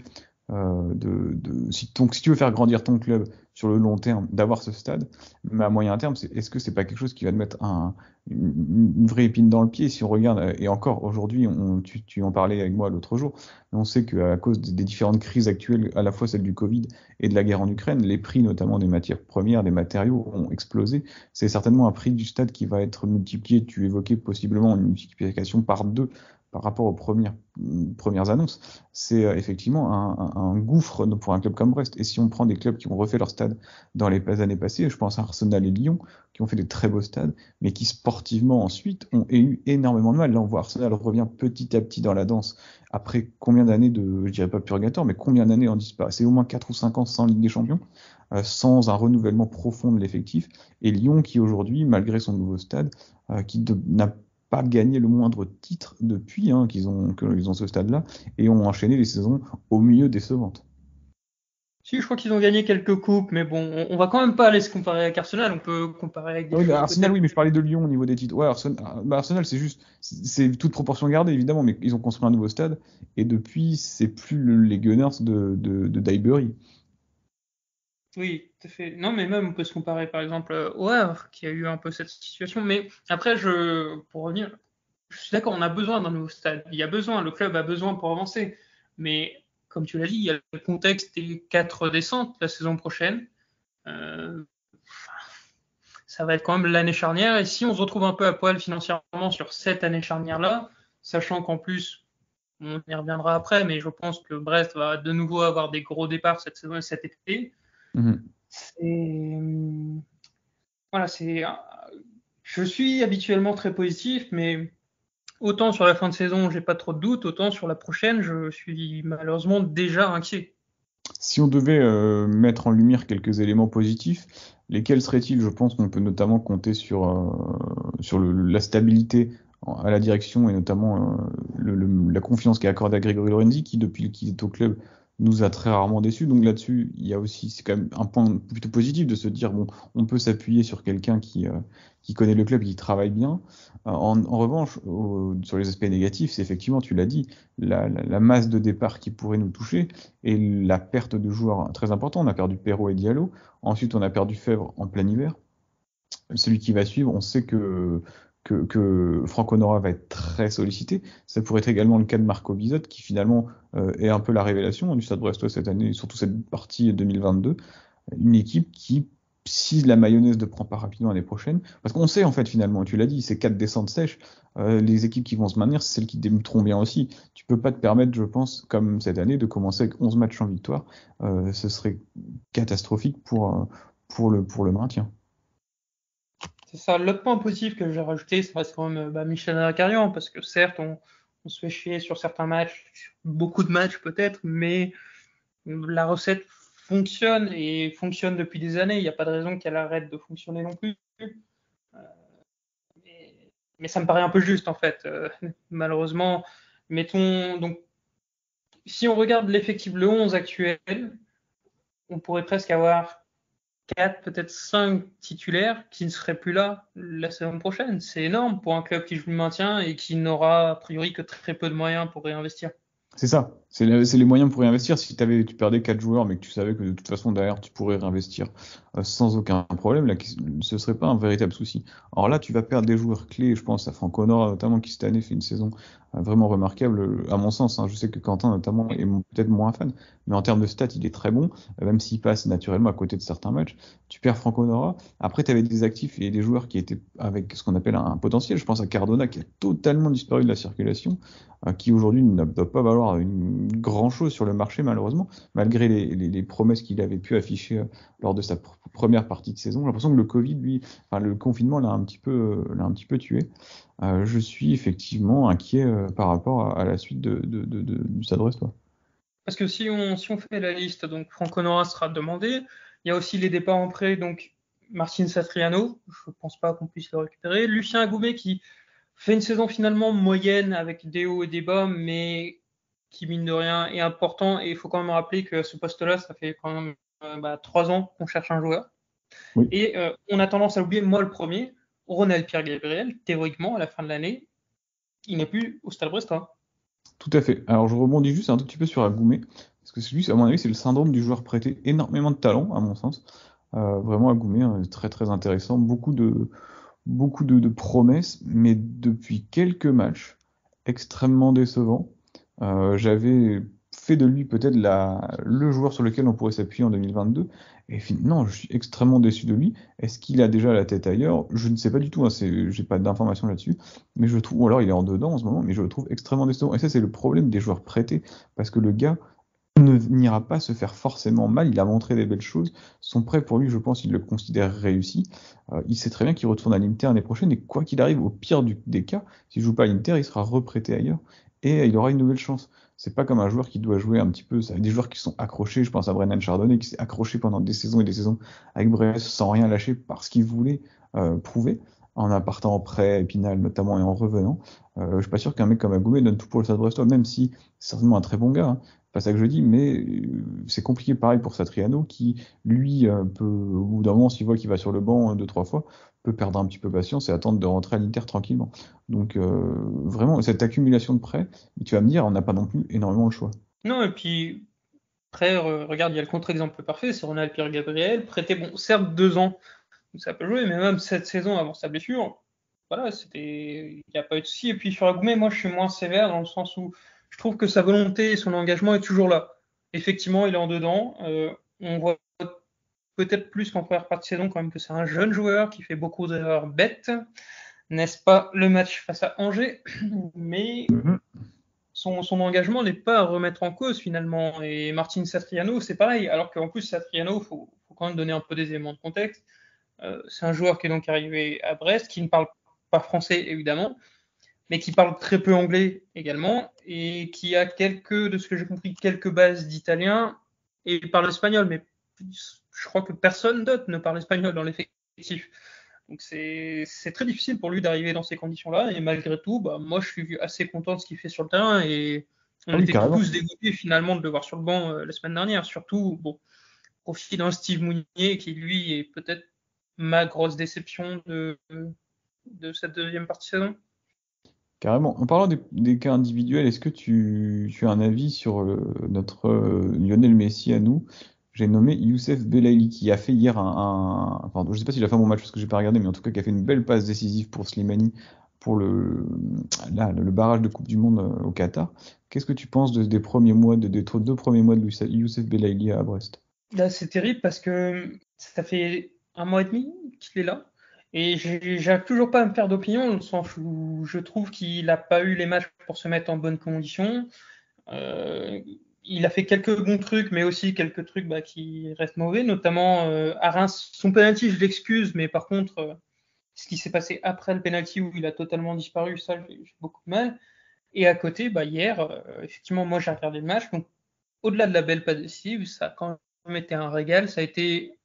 si tu veux faire grandir ton club sur le long terme, d'avoir ce stade, mais à moyen terme, est-ce que c'est pas quelque chose qui va te mettre une vraie épine dans le pied si on regarde, et encore aujourd'hui, tu en parlais avec moi l'autre jour, on sait qu'à cause des différentes crises actuelles, à la fois celle du Covid et de la guerre en Ukraine, les prix notamment des matières premières, des matériaux ont explosé. C'est certainement un prix du stade qui va être multiplié. Tu évoquais possiblement une multiplication par 2 par rapport aux premières annonces. C'est effectivement un gouffre pour un club comme Brest. Et si on prend des clubs qui ont refait leur stade dans les années passées, je pense à Arsenal et Lyon, qui ont fait des très beaux stades, mais qui sportivement ensuite ont eu énormément de mal. Là, on voit Arsenal revient petit à petit dans la danse. Après combien d'années je dirais pas purgatoire, mais combien d'années en disparaît? C'est au moins 4 ou 5 ans sans Ligue des Champions, sans un renouvellement profond de l'effectif. Et Lyon qui aujourd'hui, malgré son nouveau stade, n'a pas gagné le moindre titre depuis qu'ils ont ce stade-là et ont enchaîné les saisons au milieu décevantes. Si, je crois qu'ils ont gagné quelques coupes, mais bon, on va quand même pas aller se comparer avec Arsenal, on peut comparer avec des Oui, choses Arsenal, peut-être. oui, mais je parlais de Lyon au niveau des titres. Ouais, Arsenal, c'est juste, c'est toute proportion gardée évidemment, mais ils ont construit un nouveau stade et depuis, c'est plus les Gunners de Highbury. Oui, tout à fait. Non, mais même on peut se comparer par exemple au Havre, qui a eu un peu cette situation. Mais après, pour revenir, je suis d'accord, on a besoin d'un nouveau stade. Il y a besoin, le club a besoin pour avancer. Mais comme tu l'as dit, il y a le contexte des 4 descentes la saison prochaine. Euh, Ça va être quand même l'année charnière. Et si on se retrouve un peu à poil financièrement sur cette année charnière-là, sachant qu'en plus, On y reviendra après, mais je pense que Brest va de nouveau avoir des gros départs cette saison et cet été. C'est, voilà, je suis habituellement très positif, mais autant sur la fin de saison, j'ai pas trop de doutes, autant sur la prochaine, je suis malheureusement déjà inquiet. Si on devait mettre en lumière quelques éléments positifs, lesquels seraient-ils? Je pense qu'on peut notamment compter sur la stabilité à la direction et notamment la confiance qui est accordée à Grégory Lorenzi, qui depuis qu'il est au club nous a très rarement déçus. Donc là-dessus, il y a aussi, c'est quand même un point plutôt positif de se dire, bon, on peut s'appuyer sur quelqu'un qui connaît le club, qui travaille bien. En revanche, sur les aspects négatifs, c'est effectivement, tu l'as dit, la masse de départ qui pourrait nous toucher et la perte de joueurs très importants. On a perdu Perrault et Diallo. Ensuite, on a perdu Fèvre en plein hiver. Celui qui va suivre, on sait que Franck Nora va être très sollicité. Ça pourrait être également le cas de Marco Bizot, qui finalement est un peu la révélation du Stade Brestois cette année, surtout cette partie 2022. Une équipe qui, si la mayonnaise ne prend pas rapidement l'année prochaine, parce qu'on sait en fait finalement, tu l'as dit, c'est 4 descentes sèches, les équipes qui vont se maintenir, c'est celles qui débuteront bien aussi. Tu peux pas te permettre, je pense, comme cette année, de commencer avec 11 matchs en victoire. Ce serait catastrophique pour le maintien. C'est ça. L'autre point positif que j'ai rajouté, ça reste quand même Michel Akarian, parce que certes, on se fait chier sur certains matchs, beaucoup de matchs peut-être, mais la recette fonctionne et fonctionne depuis des années. Il n'y a pas de raison qu'elle arrête de fonctionner non plus. Mais ça me paraît un peu juste en fait. Malheureusement, mettons donc si on regarde l'effectif le 11 actuel, on pourrait presque avoir 4, peut-être 5 titulaires qui ne seraient plus là la saison prochaine. C'est énorme pour un club qui joue le maintien et qui n'aura a priori que très peu de moyens pour réinvestir. C'est ça, c'est les moyens pour réinvestir. Si tu perdais 4 joueurs, mais que tu savais que de toute façon derrière tu pourrais réinvestir sans aucun problème, là, ce serait pas un véritable souci. Alors là, tu vas perdre des joueurs clés, je pense à Franck Nora notamment, qui cette année fait une saison vraiment remarquable, à mon sens. Hein. Je sais que Quentin notamment est peut-être moins fan, mais en termes de stats, il est très bon, même s'il passe naturellement à côté de certains matchs. Tu perds Franck Nora. Après, tu avais des actifs et des joueurs qui étaient avec ce qu'on appelle un potentiel. Je pense à Cardona qui a totalement disparu de la circulation, qui aujourd'hui ne doit pas valoir grand-chose sur le marché malheureusement, malgré les promesses qu'il avait pu afficher lors de sa première partie de saison. J'ai l'impression que le Covid, lui, enfin, le confinement l'a un petit peu tué. Je suis effectivement inquiet par rapport à la suite du Stade Brestois. Parce que si on fait la liste, donc Franck Nora sera demandé. Il y a aussi les départs en prêt, donc Martin Satriano, je ne pense pas qu'on puisse le récupérer. Lucien Agoubet qui fait une saison finalement moyenne avec des hauts et des bas, mais qui mine de rien est important. Et il faut quand même rappeler que ce poste-là, ça fait quand même 3 ans qu'on cherche un joueur. Oui. Et on a tendance à oublier, moi le premier, Ronald Pierre-Gabriel, théoriquement, à la fin de l'année, il n'est plus au Stade Brestois. Tout à fait. Alors je rebondis juste un tout petit peu sur Agoumé, parce que lui, à mon avis, c'est le syndrome du joueur prêté. Énormément de talent, à mon sens. Vraiment Agoumé, hein, très très intéressant. Beaucoup de promesses, mais depuis quelques matchs, extrêmement décevant. J'avais fait de lui peut-être le joueur sur lequel on pourrait s'appuyer en 2022. Et non, je suis extrêmement déçu de lui. Est-ce qu'il a déjà la tête ailleurs? Je ne sais pas du tout, hein, j'ai pas d'informations là-dessus. Mais je trouve, ou alors il est en dedans en ce moment, mais je le trouve extrêmement décevant. Et ça, c'est le problème des joueurs prêtés. Parce que le gars n'ira pas se faire forcément mal. Il a montré des belles choses. Son prêt, pour lui, je pense, il le considère réussi. Il sait très bien qu'il retourne à l'Inter l'année prochaine. Et quoi qu'il arrive, au pire des cas, s'il joue pas à l'Inter, il sera reprêté ailleurs. Et il aura une nouvelle chance. C'est pas comme un joueur qui doit jouer un petit peu. Ça, des joueurs qui sont accrochés. Je pense à Brennan Chardonnay qui s'est accroché pendant des saisons et des saisons avec Brest sans rien lâcher parce qu'il voulait prouver en partant en prêt, Épinal notamment, et en revenant. Je suis pas sûr qu'un mec comme Agoumé donne tout pour le Stade Brestois, même si c'est certainement un très bon gars. Hein. Pas ça que je dis, mais c'est compliqué pareil pour Satriano qui, lui, peut, au bout d'un moment, s'il voit qu'il va sur le banc 2-3 fois, peut perdre un petit peu patience et attendre de rentrer à l'Inter tranquillement. Donc vraiment, cette accumulation de prêts, tu vas me dire, on n'a pas non plus énormément le choix. Non, et puis après, regarde, il y a le contre-exemple parfait, c'est Ronald Pierre-Gabriel, prêté, bon, certes 2 ans, donc ça peut jouer, mais même cette saison avant sa blessure, voilà, il n'y a pas eu de souci. Et puis sur Agoumé, moi je suis moins sévère dans le sens où je trouve que sa volonté et son engagement est toujours là. Effectivement, il est en dedans. On voit peut-être plus qu'en première partie de saison quand même que c'est un jeune joueur qui fait beaucoup d'erreurs bêtes. N'est-ce pas le match face à Angers? Mais son engagement n'est pas à remettre en cause finalement. Et Martin Satriano, c'est pareil. Alors qu'en plus, Satriano, faut quand même donner un peu des éléments de contexte. C'est un joueur qui est donc arrivé à Brest, qui ne parle pas français évidemment, mais qui parle très peu anglais également, et qui a de ce que j'ai compris, quelques bases d'italien, et il parle espagnol, mais je crois que personne d'autre ne parle espagnol dans l'effectif. Donc c'est très difficile pour lui d'arriver dans ces conditions-là, et malgré tout, bah, moi je suis assez content de ce qu'il fait sur le terrain, et Ah on oui, était carrément. tous dégoûtés finalement de le voir sur le banc la semaine dernière, surtout bon, profiter d'un Steve Mounier qui lui est peut-être ma grosse déception de cette deuxième partie de saison. Carrément. En parlant des cas individuels, est-ce que tu as un avis sur notre Lionel Messi à nous? J'ai nommé Youssef Belaïli qui a fait hier enfin, je sais pas s'il a fait un bon match parce que j'ai pas regardé, mais en tout cas qui a fait une belle passe décisive pour Slimani pour le barrage de Coupe du Monde au Qatar. Qu'est-ce que tu penses des premiers mois, des 2 premiers mois de Youssef Belaïli à Brest? Là, c'est terrible parce que ça fait un mois et demi qu'il est là. Et j'arrive toujours pas à me faire d'opinion, dans le sens où je trouve qu'il n'a pas eu les matchs pour se mettre en bonne condition. Euh, il a fait quelques bons trucs, mais aussi quelques trucs qui restent mauvais, notamment à Reims. Son penalty, je l'excuse, mais par contre, ce qui s'est passé après le penalty où il a totalement disparu, ça, j'ai beaucoup de mal. Et à côté, hier, effectivement, moi, j'ai regardé le match. Donc, au-delà de la belle passe décisive, ça a quand même été un régal. Ça a été,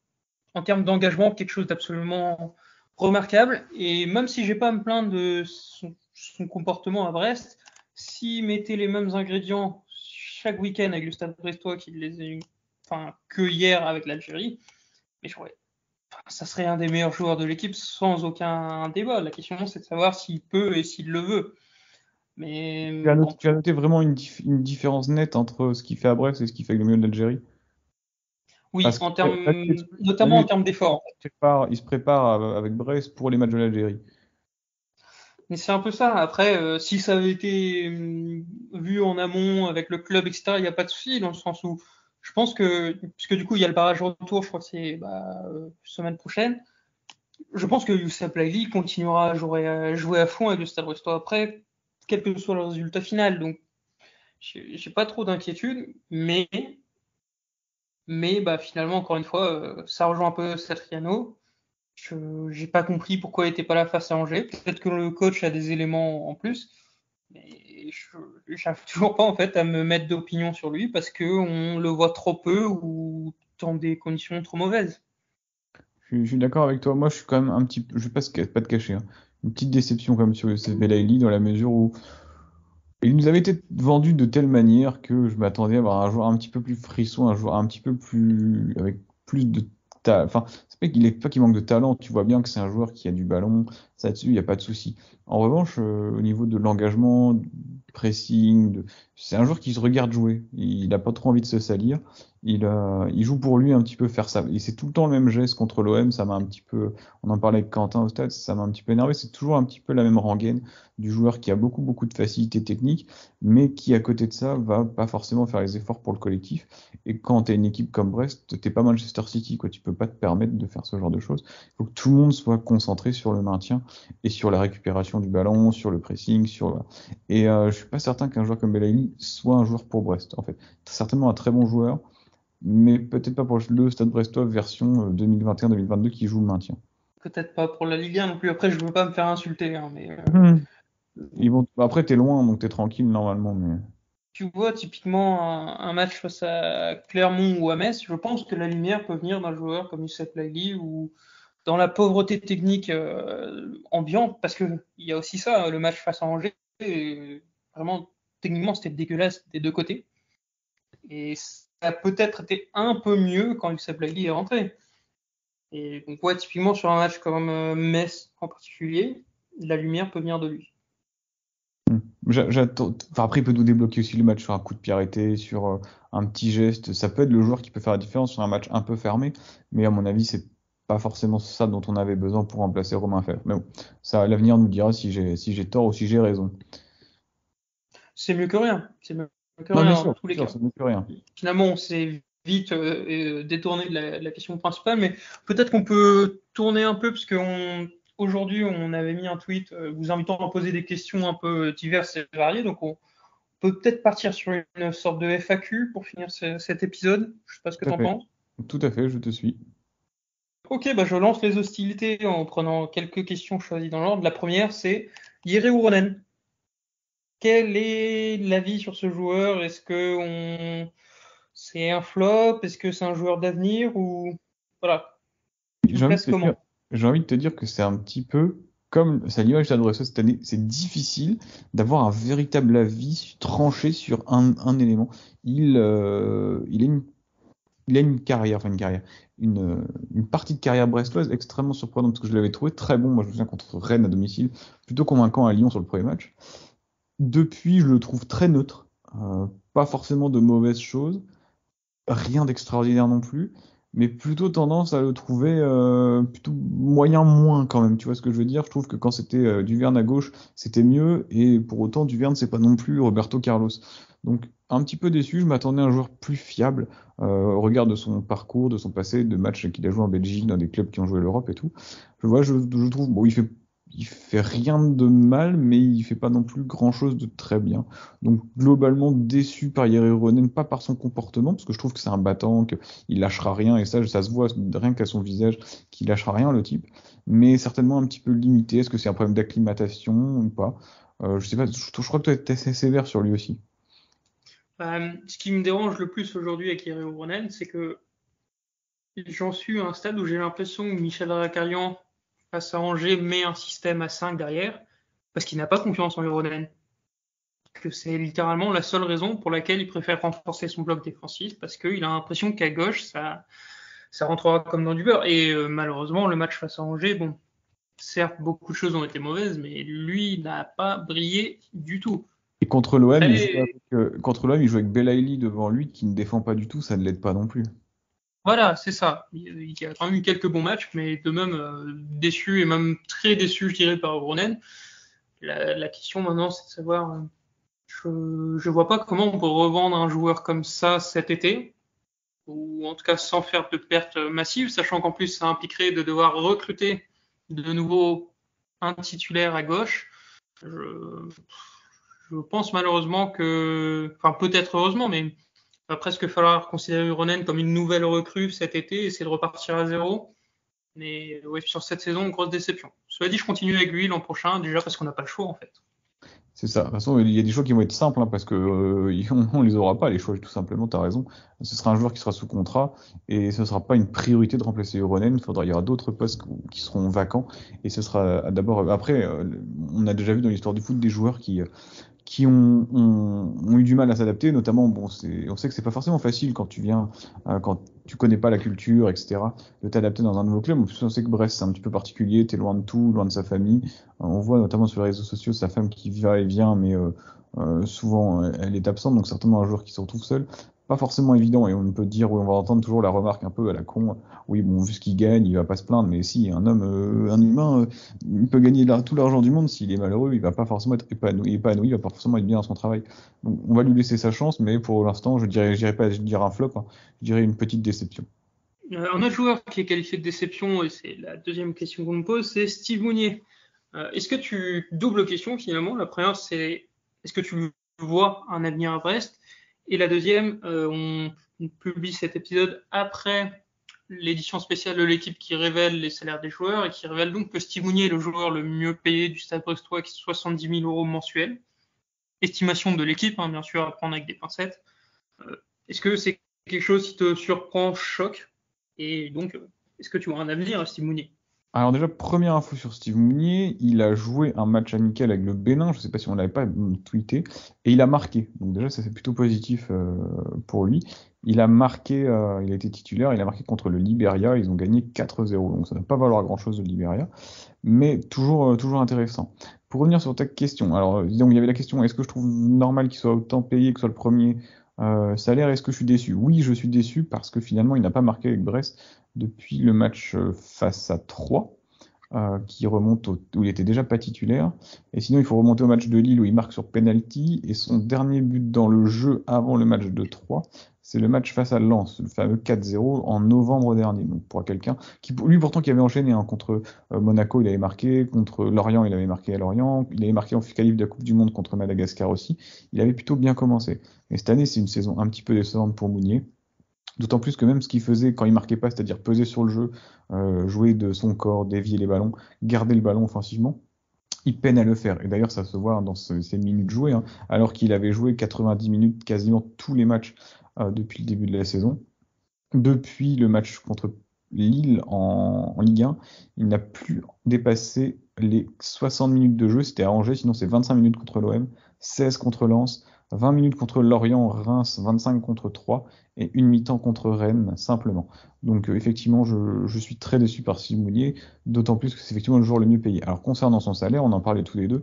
en termes d'engagement, quelque chose d'absolument remarquable. Et même si j'ai pas à me plaindre de son comportement à Brest, s'il mettait les mêmes ingrédients chaque week-end avec le Stade Brestois qu'il les a eu, enfin, que hier avec l'Algérie, mais ça serait un des meilleurs joueurs de l'équipe sans aucun débat. La question, c'est de savoir s'il peut et s'il le veut. Mais bon, Tu as noté vraiment une différence nette entre ce qu'il fait à Brest et ce qu'il fait avec le milieu de l'Algérie? oui, Parce que là, notamment en termes d'effort. il se prépare avec Brest pour les matchs de l'Algérie. Mais c'est un peu ça. Après, si ça avait été vu en amont avec le club, etc., il n'y a pas de souci, dans le sens où je pense que, puisque du coup, il y a le barrage retour, je crois que c'est semaine prochaine, je pense que Youssef Laïli continuera à jouer à fond avec le Stade Brestois après, quel que soit le résultat final. Donc, j'ai pas trop d'inquiétude, mais finalement, encore une fois, ça rejoint un peu Satriano. Je n'ai pas compris pourquoi il n'était pas là face à Angers. Peut-être que le coach a des éléments en plus, mais je n'arrive toujours pas en fait à me mettre d'opinion sur lui parce qu'on le voit trop peu ou dans des conditions trop mauvaises. Je suis d'accord avec toi. Moi, je suis quand même un petit peu, je vais pas te cacher, hein, une petite déception quand même sur Youssef Belaïli dans la mesure où il nous avait été vendu de telle manière que je m'attendais à avoir un joueur un petit peu plus frisson, un joueur un petit peu plus avec plus de enfin, c'est pas qu'il manque de talent. Tu vois bien que c'est un joueur qui a du ballon, ça dessus, il n'y a pas de souci. En revanche, au niveau de l'engagement, du pressing, c'est un joueur qui se regarde jouer. Il n'a pas trop envie de se salir. Il joue pour lui un petit peu faire ça. Et c'est tout le temps le même geste contre l'OM. Ça m'a un petit peu, on en parlait avec Quentin au stade, ça m'a un petit peu énervé. C'est toujours un petit peu la même rengaine du joueur qui a beaucoup, beaucoup de facilité technique, mais qui, à côté de ça, va pas forcément faire les efforts pour le collectif. Et quand tu as une équipe comme Brest, t'es pas Manchester City, quoi. Tu peux pas te permettre de faire ce genre de choses. Il faut que tout le monde soit concentré sur le maintien et sur la récupération du ballon, sur le pressing, et je suis pas certain qu'un joueur comme Belaïli soit un joueur pour Brest, en fait. C'est certainement un très bon joueur, mais peut-être pas pour le Stade Brestois version 2021-2022 qui joue le maintien. Peut-être pas pour la Ligue 1 non plus. Après, je ne veux pas me faire insulter, hein, mais Mhm. Après, t'es loin, donc t'es tranquille normalement, mais. tu vois, typiquement, un match face à Clermont ou à Metz, je pense que la lumière peut venir d'un joueur comme Youssef Laïli ou dans la pauvreté technique ambiante, parce qu'il y a aussi ça, le match face à Angers, vraiment, techniquement, c'était dégueulasse des deux côtés. Et ça a peut-être été un peu mieux quand Youssef Laïli est rentré. Et donc, ouais, typiquement, sur un match comme Metz en particulier, la lumière peut venir de lui. J'attends. Enfin, après, il peut nous débloquer aussi le match sur un coup de pied arrêté, sur un petit geste. Ça peut être le joueur qui peut faire la différence sur un match un peu fermé, mais à mon avis, c'est pas forcément ça dont on avait besoin pour remplacer Romain Fèvre. Mais bon, ça, l'avenir nous dira si j'ai tort ou si j'ai raison. C'est mieux que rien. C'est mieux que Non, rien dans tous bien les sûr, cas. ça ne fait rien. Finalement, on s'est vite détourné de la question principale, mais peut-être qu'on peut tourner un peu, parce qu'aujourd'hui, on avait mis un tweet vous invitant à poser des questions un peu diverses et variées, donc peut peut-être partir sur une sorte de FAQ pour finir cet épisode. Je sais pas ce que Tout à t'en fait. penses. Tout à fait, je te suis. Ok, bah je lance les hostilités en prenant quelques questions choisies dans l'ordre. La première, c'est Jere Uronen. Quel est l'avis sur ce joueur? Est-ce que c'est un flop? Est-ce que c'est un joueur d'avenir? Ou voilà, tu le J'ai envie de places te dire, comment? j'ai envie de te dire que c'est un petit peu comme c'est à l'image d'Adresse cette année. C'est difficile d'avoir un véritable avis tranché sur un élément. Il a une carrière, enfin une carrière, une partie de carrière brestoise extrêmement surprenante parce que je l'avais trouvé très bon. Moi, je me souviens contre Rennes à domicile, plutôt convaincant à Lyon sur le premier match. Depuis, je le trouve très neutre. Pas forcément de mauvaises choses, rien d'extraordinaire non plus, mais plutôt tendance à le trouver plutôt moyen moins quand même. Tu vois ce que je veux dire? Je trouve que quand c'était Duverne à gauche, c'était mieux, et pour autant, Duverne, c'est pas non plus Roberto Carlos. Donc, un petit peu déçu, je m'attendais à un joueur plus fiable au regard de son parcours, de son passé, de matchs qu'il a joué en Belgique, dans des clubs qui ont joué l'Europe et tout. Je trouve, bon, il fait rien de mal, mais il fait pas non plus grand-chose de très bien. Donc globalement déçu par Yerry Ronen, pas par son comportement, parce que je trouve que c'est un battant, qu'il lâchera rien, et ça se voit rien qu'à son visage, qu'il lâchera rien le type, mais certainement un petit peu limité. Est-ce que c'est un problème d'acclimatation ou pas? Je sais pas, je crois que tu es assez sévère sur lui aussi. Ce qui me dérange le plus aujourd'hui avec Jere Uronen, c'est que j'en suis à un stade où j'ai l'impression que Michel Rakarian, face à Angers, met un système à 5 derrière, parce qu'il n'a pas confiance en Uronen. Que c'est littéralement la seule raison pour laquelle il préfère renforcer son bloc défensif, parce qu'il a l'impression qu'à gauche, ça rentrera comme dans du beurre. Et malheureusement, le match face à Angers, bon, certes, beaucoup de choses ont été mauvaises, mais lui n'a pas brillé du tout. Et contre l'OM, Après, contre l'OM, il joue avec Belaïli devant lui, qui ne défend pas du tout, ça ne l'aide pas non plus. voilà, c'est ça. Il y a quand même eu quelques bons matchs, mais de même déçu et même très déçu, je dirais, par Ronen. La question maintenant, c'est de savoir, je vois pas comment on peut revendre un joueur comme ça cet été, ou en tout cas sans faire de pertes massives, sachant qu'en plus ça impliquerait de devoir recruter de nouveau un titulaire à gauche. Je, je pense malheureusement que, enfin peut-être heureusement, mais il va presque falloir considérer Ronen comme une nouvelle recrue cet été et essayer de repartir à zéro. Mais ouais, sur cette saison, grosse déception. Cela dit, je continue avec lui l'an prochain, déjà parce qu'on n'a pas le choix en fait. C'est ça. De toute façon, il y a des choix qui vont être simples, hein, parce que on les aura pas, les choix, tout simplement, tu as raison. Ce sera un joueur qui sera sous contrat, et ce sera pas une priorité de remplacer Euronen. Il y aura d'autres postes qui seront vacants, et ce sera d'abord, après, on a déjà vu dans l'histoire du foot des joueurs qui ont eu du mal à s'adapter, notamment, bon, on sait que c'est pas forcément facile quand tu viens, quand tu connais pas la culture, etc., de t'adapter dans un nouveau club. En plus, on sait que Brest, c'est un petit peu particulier, t'es loin de tout, loin de sa famille. On voit notamment sur les réseaux sociaux sa femme qui va et vient, mais souvent elle est absente, donc certainement un joueur qui se retrouve seul. Pas forcément évident, et on peut dire, oui, on va entendre toujours la remarque un peu à la con, oui, bon, vu ce qu'il gagne, il va pas se plaindre, mais si, un humain, il peut gagner tout l'argent du monde, s'il est malheureux, il va pas forcément être épanoui, il va pas forcément être bien dans son travail. Donc on va lui laisser sa chance, mais pour l'instant, je dirais pas, je dirais un flop, hein, je dirais une petite déception. Un autre joueur qui est qualifié de déception, et c'est la deuxième question qu'on me pose, c'est Steve Mounier. Est-ce que double question finalement, la première c'est est-ce que tu vois un avenir à Brest? Et la deuxième, on publie cet épisode après l'édition spéciale de l'équipe qui révèle les salaires des joueurs et qui révèle donc que Steve Mounier est le joueur le mieux payé du Stade Brestois, qui est 70 000 euros mensuels. Estimation de l'équipe, hein, bien sûr, à prendre avec des pincettes. Est-ce que c'est quelque chose qui te surprend, choque? Et donc, est-ce que tu vois un avenir à Steve Mounier? Alors déjà, première info sur Steve Mounier, il a joué un match amical avec le Bénin, je sais pas si on l'avait pas tweeté, et il a marqué. Donc déjà, ça c'est plutôt positif pour lui. Il a marqué, il a été titulaire, il a marqué contre le Liberia, ils ont gagné 4-0, donc ça ne va pas valoir grand-chose de Liberia, mais toujours intéressant. Pour revenir sur ta question, alors donc il y avait la question, est-ce que je trouve normal qu'il soit autant payé, que ce soit le premier salaire, est-ce que je suis déçu? Oui, je suis déçu parce que finalement il n'a pas marqué avec Brest depuis le match face à 3, qui remonte où il était déjà pas titulaire. Et sinon, il faut remonter au match de Lille où il marque sur penalty. Et son dernier but dans le jeu avant le match de 3, c'est le match face à Lens, le fameux 4-0 en novembre dernier. Donc pour quelqu'un qui, lui pourtant, qui avait enchaîné contre Monaco, il avait marqué, contre Lorient, il avait marqué à Lorient, il avait marqué en qualif de la Coupe du Monde contre Madagascar aussi. Il avait plutôt bien commencé. Mais cette année, c'est une saison un petit peu décevante pour Mounier. D'autant plus que même ce qu'il faisait quand il marquait pas, c'est-à-dire peser sur le jeu, jouer de son corps, dévier les ballons, garder le ballon offensivement, il peine à le faire. Et d'ailleurs, ça se voit dans ses minutes jouées, hein, alors qu'il avait joué 90 minutes quasiment tous les matchs depuis le début de la saison. Depuis le match contre Lille en Ligue 1, il n'a plus dépassé les 60 minutes de jeu. C'était arrangé, sinon c'est 25 minutes contre l'OM, 16 contre Lens, 20 minutes contre Lorient, Reims, 25 contre 3 et une mi-temps contre Rennes, simplement. Donc effectivement, je suis très déçu par Steve Mounier, d'autant plus que c'est effectivement le joueur le mieux payé. Alors concernant son salaire, on en parlait tous les deux.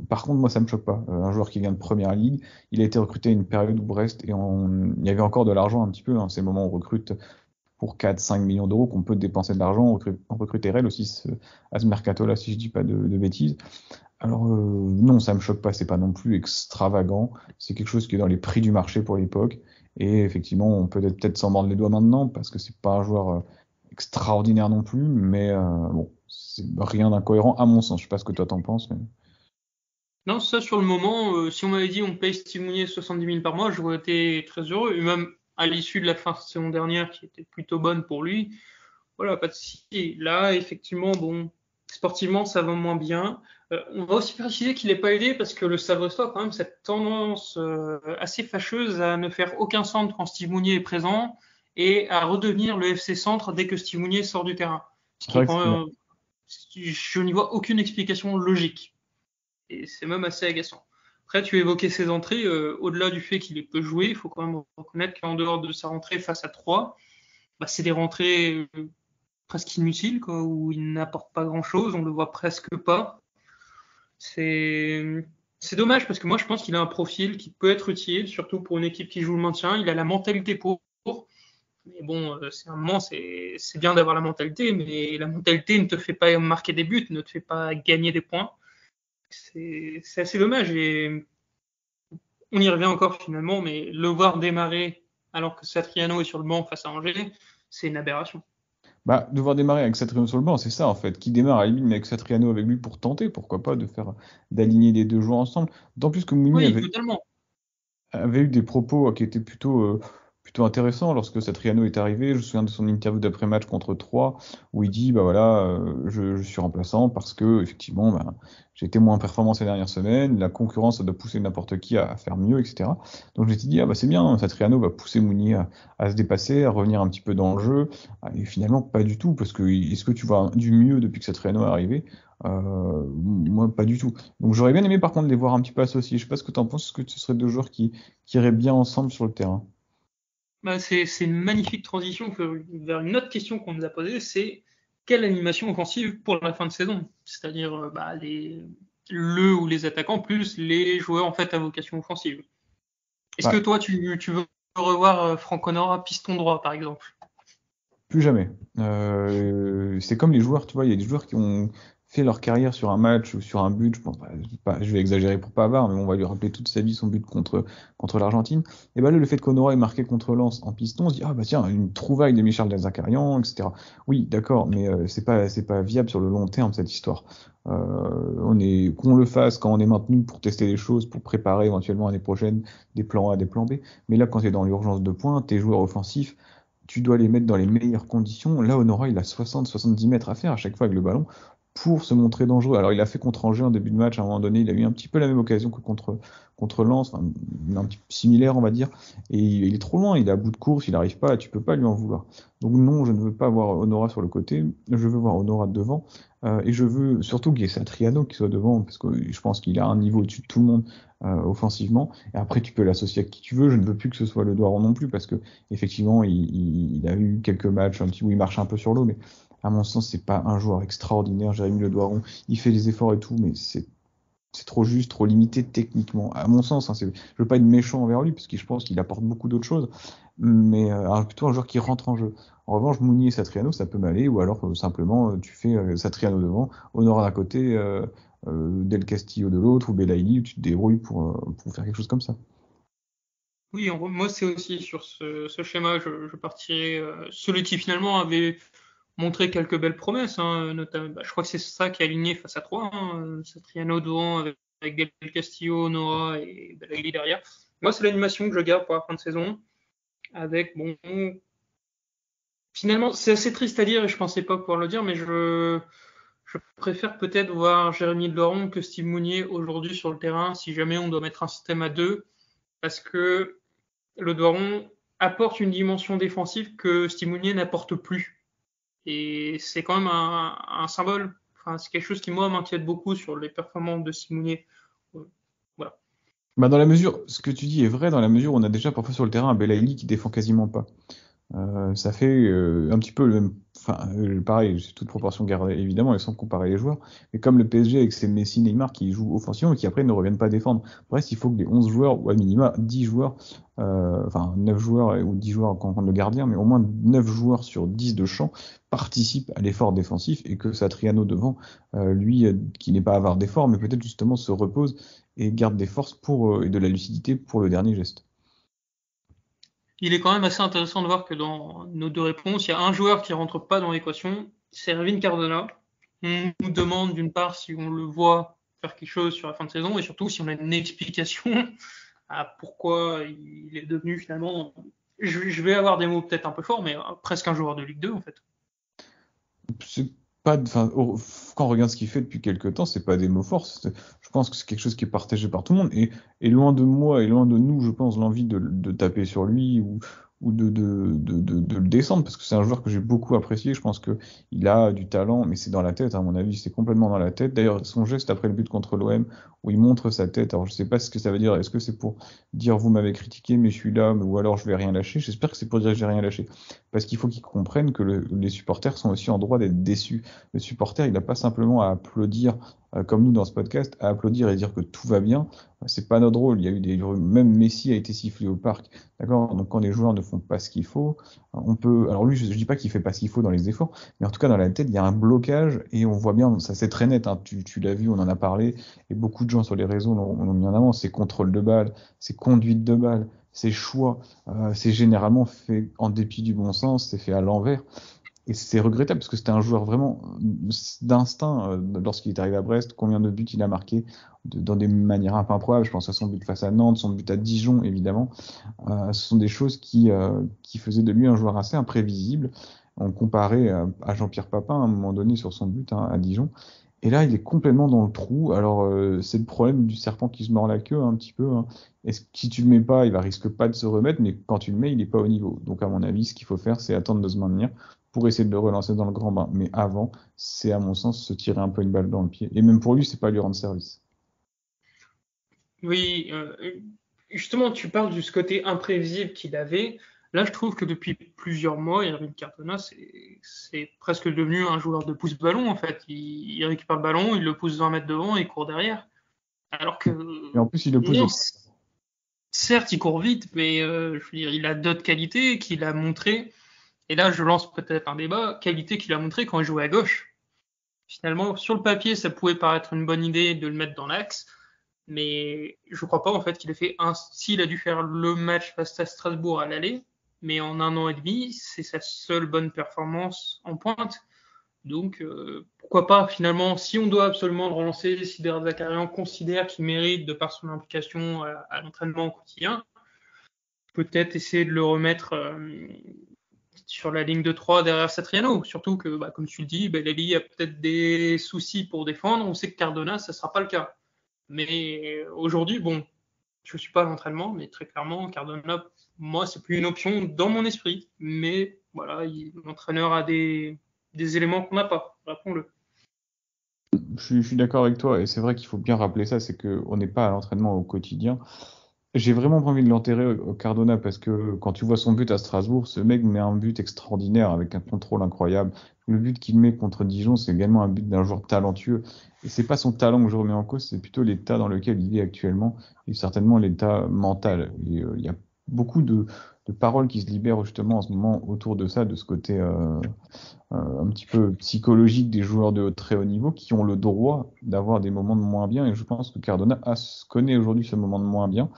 Par contre, moi, ça me choque pas. Un joueur qui vient de Première Ligue, il a été recruté à une période où Brest, et il y avait encore de l'argent un petit peu, hein, ces moments où on recrute pour 4-5 millions d'euros, qu'on peut dépenser de l'argent, on recrute RL aussi à ce mercato-là, si je dis pas de bêtises. Alors non, ça me choque pas, c'est pas non plus extravagant, c'est quelque chose qui est dans les prix du marché pour l'époque, et effectivement, on peut peut-être s'en mordre les doigts maintenant, parce que c'est pas un joueur extraordinaire non plus, mais bon, c'est rien d'incohérent à mon sens, je sais pas ce que toi t'en penses, mais... Non, ça sur le moment, si on m'avait dit on paye Steve Mounier 70 000 par mois, j'aurais été très heureux. Et même à l'issue de la fin de saison dernière, qui était plutôt bonne pour lui, voilà, pas de souci. Là, effectivement, bon, sportivement, ça va moins bien. On va aussi préciser qu'il n'est pas aidé parce que le Stade Brestois a quand même cette tendance assez fâcheuse à ne faire aucun centre quand Steve Mounier est présent et à redevenir le FC Centre dès que Steve Mounier sort du terrain. Ce C'est qui est vrai que quand même, je n'y vois aucune explication logique. Et c'est même assez agaçant. Après, tu évoquais ses entrées. Au-delà du fait qu'il peut jouer, il faut quand même reconnaître qu'en dehors de sa rentrée face à 3, bah, c'est des rentrées presque inutiles, quoi, où il n'apporte pas grand-chose, on le voit presque pas. C'est c'est dommage parce que moi je pense qu'il a un profil qui peut être utile, surtout pour une équipe qui joue le maintien. Il a la mentalité pour. Mais bon, c'est un moment, c'est bien d'avoir la mentalité, mais la mentalité ne te fait pas marquer des buts, ne te fait pas gagner des points. C'est assez dommage et on y revient encore finalement, mais le voir démarrer alors que Satriano est sur le banc face à Angers, c'est une aberration. Bah, devoir démarrer avec Satriano sur le banc, c'est ça en fait. Qui démarre à la limite mais avec Satriano avec lui pour tenter, pourquoi pas, d'aligner les deux joueurs ensemble. D'autant plus que Mounier Oui, avait totalement. avait eu des propos qui étaient plutôt intéressants lorsque Satriano est arrivé. Je me souviens de son interview d'après-match contre 3, où il dit bah voilà, je suis remplaçant parce que effectivement bah, j'ai été moins performant ces dernières semaines, la concurrence ça doit pousser n'importe qui à faire mieux, etc. Donc je me suis dit ah bah c'est bien, Satriano va pousser Mounier à se dépasser, à revenir un petit peu dans le jeu. Et finalement pas du tout, parce que est-ce que tu vois du mieux depuis que Satriano est arrivé? Moi pas du tout. Donc j'aurais bien aimé par contre les voir un petit peu associés. Je sais pas ce que tu en penses, est-ce que ce serait deux joueurs qui iraient bien ensemble sur le terrain? Bah, c'est une magnifique transition vers une autre question qu'on nous a posée, c'est quelle animation offensive pour la fin de saison? C'est-à-dire bah, le ou les attaquants plus les joueurs en fait à vocation offensive. Est-ce que Bah, toi tu veux revoir Franck Honora piston droit par exemple? plus jamais. C'est comme les joueurs, tu vois, il y a des joueurs qui ont fait leur carrière sur un match ou sur un but. Je pense, je vais exagérer pour Pavard, mais on va lui rappeler toute sa vie son but contre l'Argentine. Et ben là, le fait qu'Honora ait marqué contre Lens en piston, on se dit ah bah tiens, une trouvaille de Michel Delzacarian, etc. Oui, d'accord, mais c'est pas viable sur le long terme cette histoire. Qu'on le fasse quand on est maintenu pour tester les choses, pour préparer éventuellement l'année prochaine des plans A, des plans B. Mais là, quand tu es dans l'urgence de points, tes joueurs offensifs tu dois les mettre dans les meilleures conditions. Là, Honora, il a 60-70 mètres à faire à chaque fois avec le ballon pour se montrer dangereux. Alors, il a fait contre Angers en début de match, à un moment donné, il a eu un petit peu la même occasion que contre Lens, enfin, un petit peu similaire, on va dire. Et il est trop loin, il est à bout de course, il n'arrive pas, tu peux pas lui en vouloir. Donc non, je ne veux pas voir Honora sur le côté, je veux voir Honora devant. Et je veux surtout qu'il y ait Satriano qui soit devant, parce que je pense qu'il a un niveau au-dessus de tout le monde offensivement. Et après, tu peux l'associer à qui tu veux. Je ne veux plus que ce soit le Doiron non plus, parce que effectivement, il a eu quelques matchs un petit où il marche un peu sur l'eau, mais à mon sens, c'est pas un joueur extraordinaire. Jérémy Le Doiron, il fait les efforts et tout, mais c'est trop juste, trop limité techniquement. À mon sens, hein, je veux pas être méchant envers lui, parce que je pense qu'il apporte beaucoup d'autres choses, mais plutôt un joueur qui rentre en jeu. En revanche, Mounier et Satriano, ça peut m'aller, ou alors simplement tu fais Satriano devant, Honora d'un côté, Del Castillo de l'autre, ou Belaïli, où tu te débrouilles pour faire quelque chose comme ça. Oui, moi c'est aussi sur ce schéma, je partirais celui qui finalement avait montré quelques belles promesses, hein, notamment, je crois que c'est ça qui a aligné face à 3, hein, Satriano devant avec Del Castillo, Nora et Belagli derrière. Moi c'est l'animation que je garde pour la fin de saison, avec bon, finalement c'est assez triste à dire et je pensais pas pouvoir le dire, mais je préfère peut-être voir Jérémy Doron que Steve Mounier aujourd'hui sur le terrain si jamais on doit mettre un système à deux, parce que le Doron apporte une dimension défensive que Steve Mounier n'apporte plus. Et c'est quand même un symbole. Enfin, c'est quelque chose qui, moi, m'inquiète beaucoup sur les performances de Steve Mounier. Voilà. Bah, dans la mesure, ce que tu dis est vrai, dans la mesure où on a déjà parfois sur le terrain un Belaïli qui défend quasiment pas. Ça fait un petit peu le même. Enfin, pareil, c'est toute proportion gardée, évidemment, et sans comparer les joueurs. Mais comme le PSG avec ses Messi, Neymar qui jouent offensivement et qui après ne reviennent pas défendre. Bref, il faut que les 11 joueurs, ou à minima 10 joueurs, enfin 9 joueurs ou 10 joueurs quand on compte le gardien, mais au moins 9 joueurs sur 10 de champ participent à l'effort défensif et que Satriano devant, lui, qui n'est pas avare d'effort, mais peut-être justement se repose et garde des forces et de la lucidité pour le dernier geste. Il est quand même assez intéressant de voir que dans nos deux réponses, il y a un joueur qui rentre pas dans l'équation, c'est Erwin Cardona. On nous demande d'une part si on le voit faire quelque chose sur la fin de saison et surtout si on a une explication à pourquoi il est devenu finalement. Je vais avoir des mots peut-être un peu forts, mais presque un joueur de Ligue 2 en fait. C'est pas, enfin, quand on regarde ce qu'il fait depuis quelques temps, c'est pas des mots forts. Je pense que c'est quelque chose qui est partagé par tout le monde. Et loin de moi et loin de nous, je pense, l'envie de taper sur lui ou de le descendre, parce que c'est un joueur que j'ai beaucoup apprécié. Je pense que il a du talent, mais c'est dans la tête, à mon avis, c'est complètement dans la tête. D'ailleurs, son geste après le but contre l'OM, où il montre sa tête, alors je sais pas ce que ça veut dire. Est-ce que c'est pour dire vous m'avez critiqué, mais je suis là, ou alors je vais rien lâcher? J'espère que c'est pour dire que j'ai rien lâché. Parce qu'il faut qu'ils comprennent que les supporters sont aussi en droit d'être déçus. Le supporter, il n'a pas simplement à applaudir, comme nous dans ce podcast, à applaudir et dire que tout va bien. C'est pas notre rôle. Il y a eu même Messi a été sifflé au parc. D'accord? Donc quand les joueurs ne font pas ce qu'il faut, on peut. Alors lui, je dis pas qu'il fait pas ce qu'il faut dans les efforts, mais en tout cas dans la tête, il y a un blocage et on voit bien, ça c'est très net. Hein. Tu l'as vu, on en a parlé et beaucoup de gens sur les réseaux l'ont mis en avant. C'est contrôle de balle, c'est conduite de balle, c'est choix. C'est généralement fait en dépit du bon sens, c'est fait à l'envers. Et c'est regrettable parce que c'était un joueur vraiment d'instinct lorsqu'il est arrivé à Brest. Combien de buts il a marqué dans des manières un peu improbables. Je pense à son but face à Nantes, son but à Dijon, évidemment. Ce sont des choses qui faisaient de lui un joueur assez imprévisible. On comparait à Jean-Pierre Papin à un moment donné sur son but à Dijon. Et là, il est complètement dans le trou. Alors, c'est le problème du serpent qui se mord la queue un petit peu. Hein. Si tu le mets pas, il risque pas de se remettre, mais quand tu le mets, il n'est pas au niveau. Donc, à mon avis, ce qu'il faut faire, c'est attendre de se maintenir pour essayer de le relancer dans le grand bain. Mais avant, c'est à mon sens se tirer un peu une balle dans le pied. Et même pour lui, c'est pas lui rendre service. Oui, justement, tu parles de ce côté imprévisible qu'il avait. Là, je trouve que depuis plusieurs mois, Erwin Cardona, c'est presque devenu un joueur de pouce-ballon, en fait. Il récupère le ballon, il le pousse 20 mètres devant et il court derrière. Alors que, Et en plus, il le pousse non, au... certes, il court vite, mais je veux dire, il a d'autres qualités qu'il a montrées. Et là, je lance peut-être un débat, qualité qu'il a montré quand il jouait à gauche. Finalement, sur le papier, ça pouvait paraître une bonne idée de le mettre dans l'axe, mais je crois pas en fait qu'il ait fait un. S'il a dû faire le match face à Strasbourg à l'aller, mais en un an et demi, c'est sa seule bonne performance en pointe. Donc pourquoi pas finalement, si on doit absolument le relancer, si Zakarian considère qu'il mérite de par son implication à l'entraînement au quotidien, peut-être essayer de le remettre sur la ligne de 3 derrière Satriano. Surtout que, comme tu le dis, Lely a peut-être des soucis pour défendre. On sait que Cardona, ça ne sera pas le cas. Mais aujourd'hui, bon, je ne suis pas à l'entraînement, mais très clairement, Cardona, moi, c'est plus une option dans mon esprit. Mais voilà, l'entraîneur a des éléments qu'on n'a pas, rappelons-le. Je suis d'accord avec toi, et c'est vrai qu'il faut bien rappeler ça, c'est qu'on n'est pas à l'entraînement au quotidien. J'ai vraiment pas envie de l'enterrer au Cardona parce que quand tu vois son but à Strasbourg, ce mec met un but extraordinaire avec un contrôle incroyable. Le but qu'il met contre Dijon, c'est également un but d'un joueur talentueux. Et c'est pas son talent que je remets en cause, c'est plutôt l'état dans lequel il est actuellement et certainement l'état mental. Il y a beaucoup de paroles qui se libèrent justement en ce moment autour de ça, de ce côté un petit peu psychologique des joueurs de très haut niveau qui ont le droit d'avoir des moments de moins bien. Et je pense que Cardona connaît aujourd'hui ce moment de moins bien.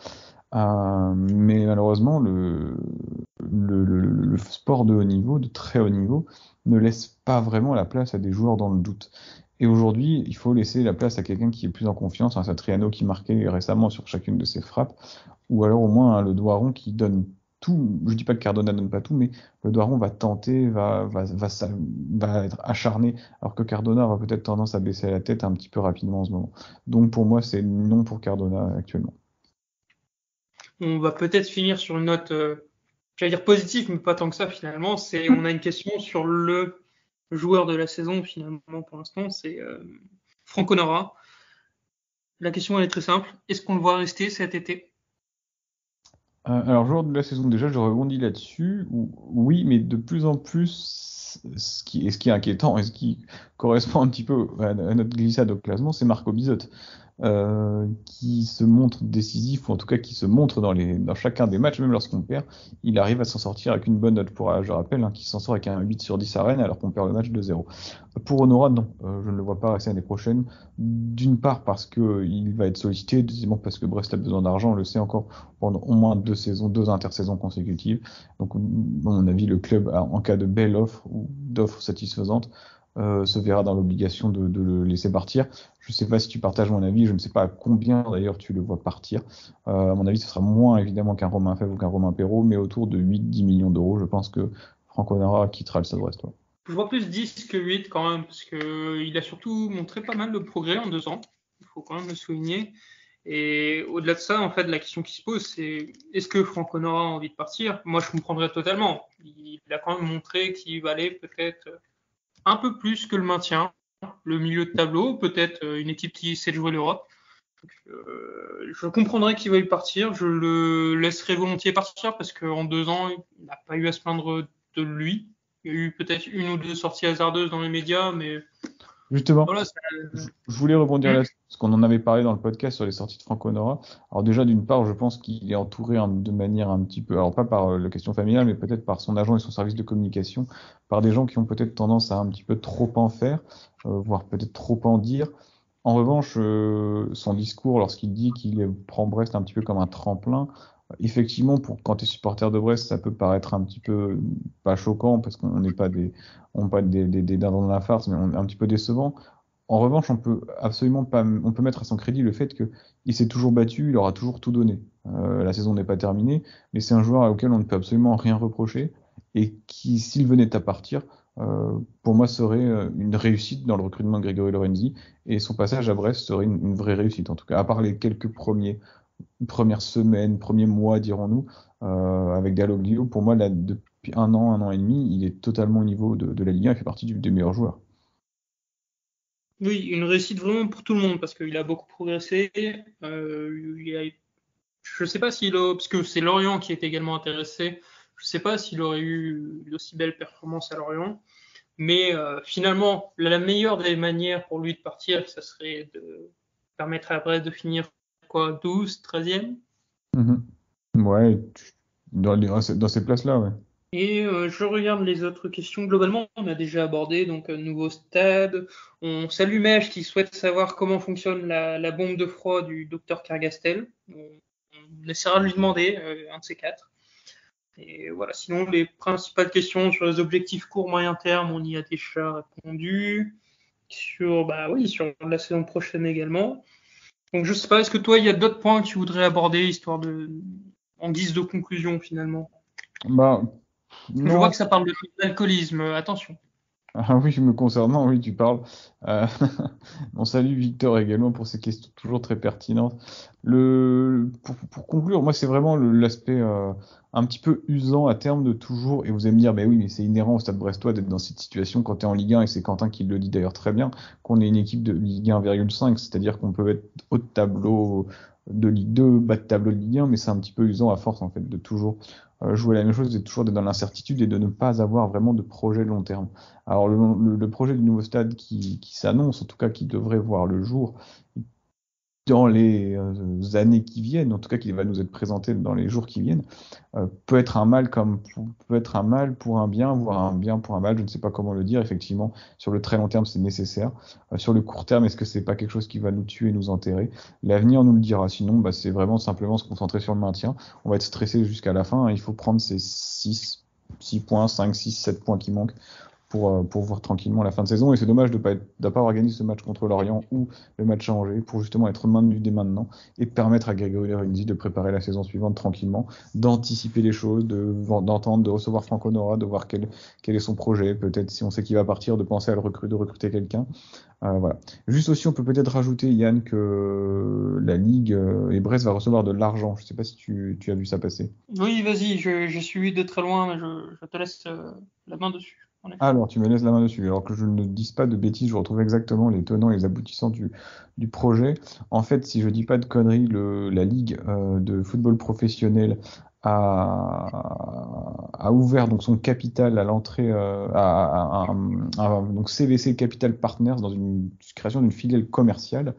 Mais malheureusement, le sport de haut niveau, de très haut niveau, ne laisse pas vraiment la place à des joueurs dans le doute. Et aujourd'hui, il faut laisser la place à quelqu'un qui est plus en confiance, un Satriano qui marquait récemment sur chacune de ses frappes, ou alors au moins le Doiron qui donne tout. Je dis pas que Cardona donne pas tout, mais le Doiron va tenter, va être acharné, alors que Cardona aura peut-être tendance à baisser la tête un petit peu rapidement en ce moment. Donc pour moi, c'est non pour Cardona actuellement. On va peut-être finir sur une note, j'allais dire positive, mais pas tant que ça finalement. On a une question sur le joueur de la saison finalement pour l'instant, c'est Franco Nora. La question elle est très simple. Est-ce qu'on le voit rester cet été? Alors, joueur de la saison, déjà, je rebondis là-dessus. Oui, mais de plus en plus, ce qui est inquiétant et ce qui correspond un petit peu à notre glissade au classement, c'est Marco Bizotte, qui se montre décisif, ou en tout cas qui se montre dans chacun des matchs, même lorsqu'on perd, il arrive à s'en sortir avec une bonne note. Je rappelle, hein, qu'il s'en sort avec un 8 sur 10 à Rennes alors qu'on perd le match 2-0. Pour Honora, non, je ne le vois pas rester l'année prochaine. D'une part parce qu'il va être sollicité, deuxièmement parce que Brest a besoin d'argent, on le sait encore pendant au moins 2 saisons, 2 intersaisons consécutives. Donc, à mon avis, le club, en cas de belle offre ou d'offre satisfaisante, se verra dans l'obligation de le laisser partir. Je ne sais pas si tu partages mon avis, je ne sais pas à combien d'ailleurs tu le vois partir. À mon avis, ce sera moins évidemment qu'un Romain Fèvre ou qu'un Romain Perrault, mais autour de 8-10 millions d'euros. Je pense que Franco Nara quittera le Stade Brestois. Je vois plus 10 que 8 quand même, parce qu'il a surtout montré pas mal de progrès en 2 ans. Il faut quand même le souligner. Et au-delà de ça, en fait, la question qui se pose, c'est est-ce que Franco Nora a envie de partir? Moi, je comprendrais totalement. Il a quand même montré qu'il valait peut-être un peu plus que le maintien, le milieu de tableau, peut-être une équipe qui essaie de jouer l'Europe. Je comprendrais qu'il veuille partir. Je le laisserai volontiers partir parce qu'en 2 ans, il n'a pas eu à se plaindre de lui. Il y a eu peut-être une ou deux sorties hasardeuses dans les médias, mais Justement, voilà. je voulais rebondir là-dessus, parce qu'on en avait parlé dans le podcast sur les sorties de Franco Nora. Alors déjà, d'une part, je pense qu'il est entouré, hein, de manière un petit peu, alors pas par la question familiale, mais peut-être par son agent et son service de communication, par des gens qui ont peut-être tendance à un petit peu trop en faire, voire peut-être trop en dire. En revanche, son discours, lorsqu'il dit qu'il prend Brest un petit peu comme un tremplin, effectivement, quand tu es supporter de Brest, ça peut paraître un petit peu pas choquant, parce qu'on n'est pas on n'est pas des dindons de la farce, mais on est un petit peu décevant. En revanche, on peut absolument pas, on peut mettre à son crédit le fait qu'il s'est toujours battu, il aura toujours tout donné. La saison n'est pas terminée, mais c'est un joueur auquel on ne peut absolument rien reprocher et qui, s'il venait à partir, pour moi, serait une réussite dans le recrutement de Grégory Lorenzi, et son passage à Brest serait une vraie réussite, en tout cas, à part les quelques premières semaines, premiers mois, dirons-nous, avec Dalloglio. Pour moi, là, depuis un an et demi, il est totalement au niveau de la Ligue 1, il fait partie des meilleurs joueurs. Oui, une réussite vraiment pour tout le monde parce qu'il a beaucoup progressé. Je ne sais pas parce que c'est Lorient qui est également intéressé. Je ne sais pas s'il aurait eu d'aussi belles performances à Lorient. Mais finalement, la meilleure des manières pour lui de partir, ça serait de permettre à Brest de finir quoi, 12, 13e. Mhm. Ouais, dans ces places-là, ouais. Et je regarde les autres questions. Globalement, on a déjà abordé donc nouveau stade. On salue Mèche qui souhaite savoir comment fonctionne la bombe de froid du docteur Cargastel. On essaiera de lui demander un de ces quatre. Et voilà. Sinon, les principales questions sur les objectifs court moyen terme, on y a déjà répondu. Sur la saison prochaine également. Donc je sais pas, est-ce que toi il y a d'autres points que tu voudrais aborder en guise de conclusion finalement? Bah, Je vois non. que ça parle d'alcoolisme, attention. Ah oui, me concernant, oui, tu parles. Euh, on salue Victor également pour ces questions toujours très pertinentes. Pour conclure, moi, c'est vraiment l'aspect un petit peu usant à terme de toujours, et vous allez me dire, mais oui, mais c'est inhérent au Stade Brestois d'être dans cette situation quand tu es en Ligue 1, et c'est Quentin qui le dit d'ailleurs très bien, qu'on est une équipe de Ligue 1,5, c'est-à-dire qu'on peut être haut de tableau de Ligue 2, bas de tableau de Ligue 1, mais c'est un petit peu usant à force, en fait, de toujours jouer la même chose, et toujours d'être dans l'incertitude et de ne pas avoir vraiment de projet long terme. Alors le projet du nouveau stade qui s'annonce, en tout cas qui devrait voir le jour, dans les années qui viennent, en tout cas qui va nous être présenté dans les jours qui viennent, peut être un mal peut être un mal pour un bien, voire un bien pour un mal, je ne sais pas comment le dire. Effectivement, sur le très long terme, c'est nécessaire. Sur le court terme, est-ce que c'est pas quelque chose qui va nous tuer, nous enterrer? L'avenir nous le dira. Sinon, bah, c'est vraiment simplement se concentrer sur le maintien. On va être stressé jusqu'à la fin, hein. Il faut prendre ces 6 points, 5, 6, 7 points qui manquent pour voir tranquillement la fin de saison. Et c'est dommage de ne pas avoir gagné ce match contre Lorient ou le match à Angers pour justement être maintenu dès maintenant et permettre à Grégory Renzi de préparer la saison suivante tranquillement, d'anticiper les choses, d'entendre, de recevoir Franco Nora, de voir quel est son projet, peut-être si on sait qu'il va partir, de penser à de recruter quelqu'un. Voilà. Juste aussi, on peut peut-être rajouter, Yann, que la Ligue et Brest va recevoir de l'argent. Je ne sais pas si tu as vu ça passer. Oui, vas-y, j'ai suivi de très loin, mais je te laisse la main dessus, en effet. Alors, tu me laisses la main dessus. Alors que je ne dise pas de bêtises, je retrouve exactement les tenants et les aboutissants du projet. En fait, si je dis pas de conneries, la Ligue de football professionnel a ouvert donc son capital à l'entrée donc CVC Capital Partners dans une création d'une filiale commerciale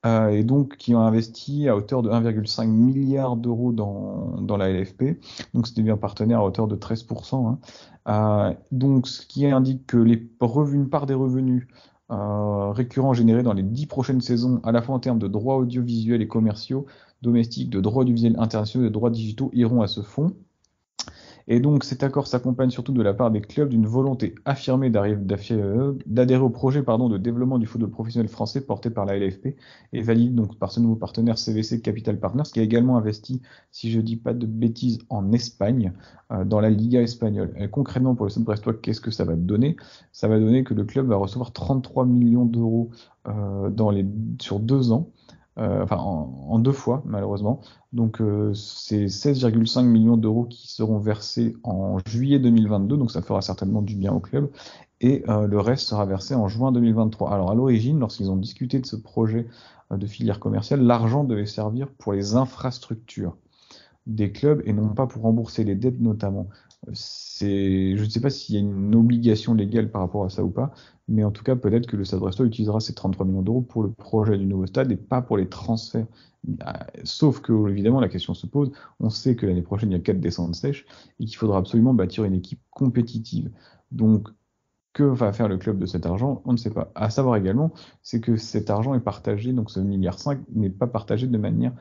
et donc qui ont investi à hauteur de 1,5 milliard d'euros dans la LFP. Donc c'était bien partenaire à hauteur de 13%, hein. Donc ce qui indique que une part des revenus récurrents générés dans les 10 prochaines saisons, à la fois en termes de droits audiovisuels et commerciaux, domestiques, de droits audiovisuels internationaux, de droits digitaux, iront à ce fonds. Et donc cet accord s'accompagne surtout de la part des clubs d'une volonté affirmée d'adhérer au projet de développement du football professionnel français porté par la LFP et valide donc par ce nouveau partenaire CVC Capital Partners qui a également investi, si je dis pas de bêtises, en Espagne, dans la Liga espagnole. Et concrètement pour le Stade Brestois, qu'est-ce que ça va donner? Ça va donner que le club va recevoir 33 millions d'euros sur 2 ans. En 2 fois malheureusement. Donc c'est 16,5 millions d'euros qui seront versés en juillet 2022, donc ça fera certainement du bien au club, et le reste sera versé en juin 2023. Alors à l'origine, lorsqu'ils ont discuté de ce projet de filière commerciale, l'argent devait servir pour les infrastructures des clubs et non pas pour rembourser les dettes notamment. Je ne sais pas s'il y a une obligation légale par rapport à ça ou pas, mais en tout cas, peut-être que le Stade Brestois utilisera ces 33 millions d'euros pour le projet du nouveau stade et pas pour les transferts. Sauf que, évidemment, la question se pose. On sait que l'année prochaine, il y a 4 descentes sèches et qu'il faudra absolument bâtir une équipe compétitive. Donc, que va faire le club de cet argent? On ne sait pas. À savoir également, c'est que cet argent est partagé, donc ce milliard 5 n'est pas partagé de manière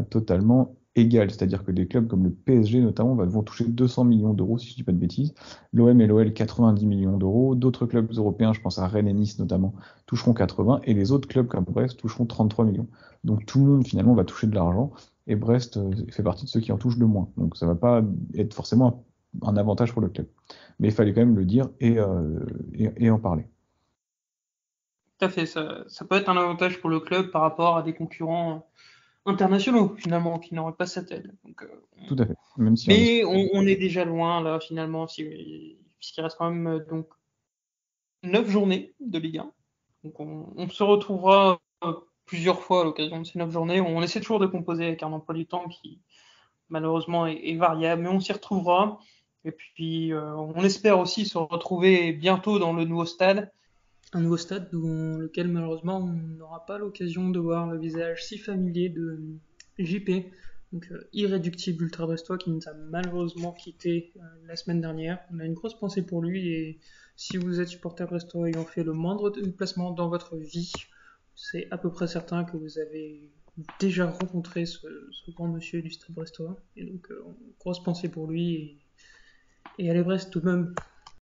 totalement égale. C'est-à-dire que des clubs comme le PSG notamment vont toucher 200 millions d'euros, si je ne dis pas de bêtises. L'OM et l'OL 90 millions d'euros. D'autres clubs européens, je pense à Rennes et Nice notamment, toucheront 80. Et les autres clubs comme Brest toucheront 33 millions. Donc tout le monde finalement va toucher de l'argent. Et Brest fait partie de ceux qui en touchent le moins. Donc ça ne va pas être forcément un avantage pour le club. Mais il fallait quand même le dire et en parler. Tout à fait, ça peut être un avantage pour le club par rapport à des concurrents internationaux, finalement, qui n'auraient pas cette aide. Donc, Tout à fait. Même si mais on est déjà loin, là, finalement, puisqu'il reste quand même donc 9 journées de Ligue 1. Donc on se retrouvera plusieurs fois à l'occasion de ces 9 journées. On essaie toujours de composer avec un emploi du temps qui malheureusement est variable, mais on s'y retrouvera. Et puis on espère aussi se retrouver bientôt dans le nouveau stade. Un nouveau stade dans lequel malheureusement on n'aura pas l'occasion de voir le visage si familier de JP, donc irréductible ultra brestois qui nous a malheureusement quitté la semaine dernière. On a une grosse pensée pour lui et si vous êtes supporter brestois ayant fait le moindre déplacement dans votre vie, c'est à peu près certain que vous avez déjà rencontré ce grand monsieur du stade brestois. Et donc grosse pensée pour lui et allez Brest tout de même.